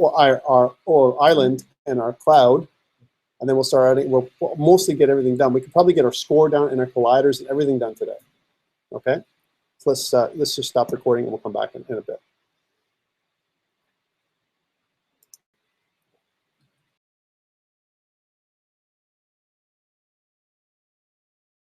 island and our cloud, and then we'll start adding. We'll mostly get everything done. We could probably get our score down and our colliders and everything done today. Okay, so let's just stop recording and we'll come back in a bit.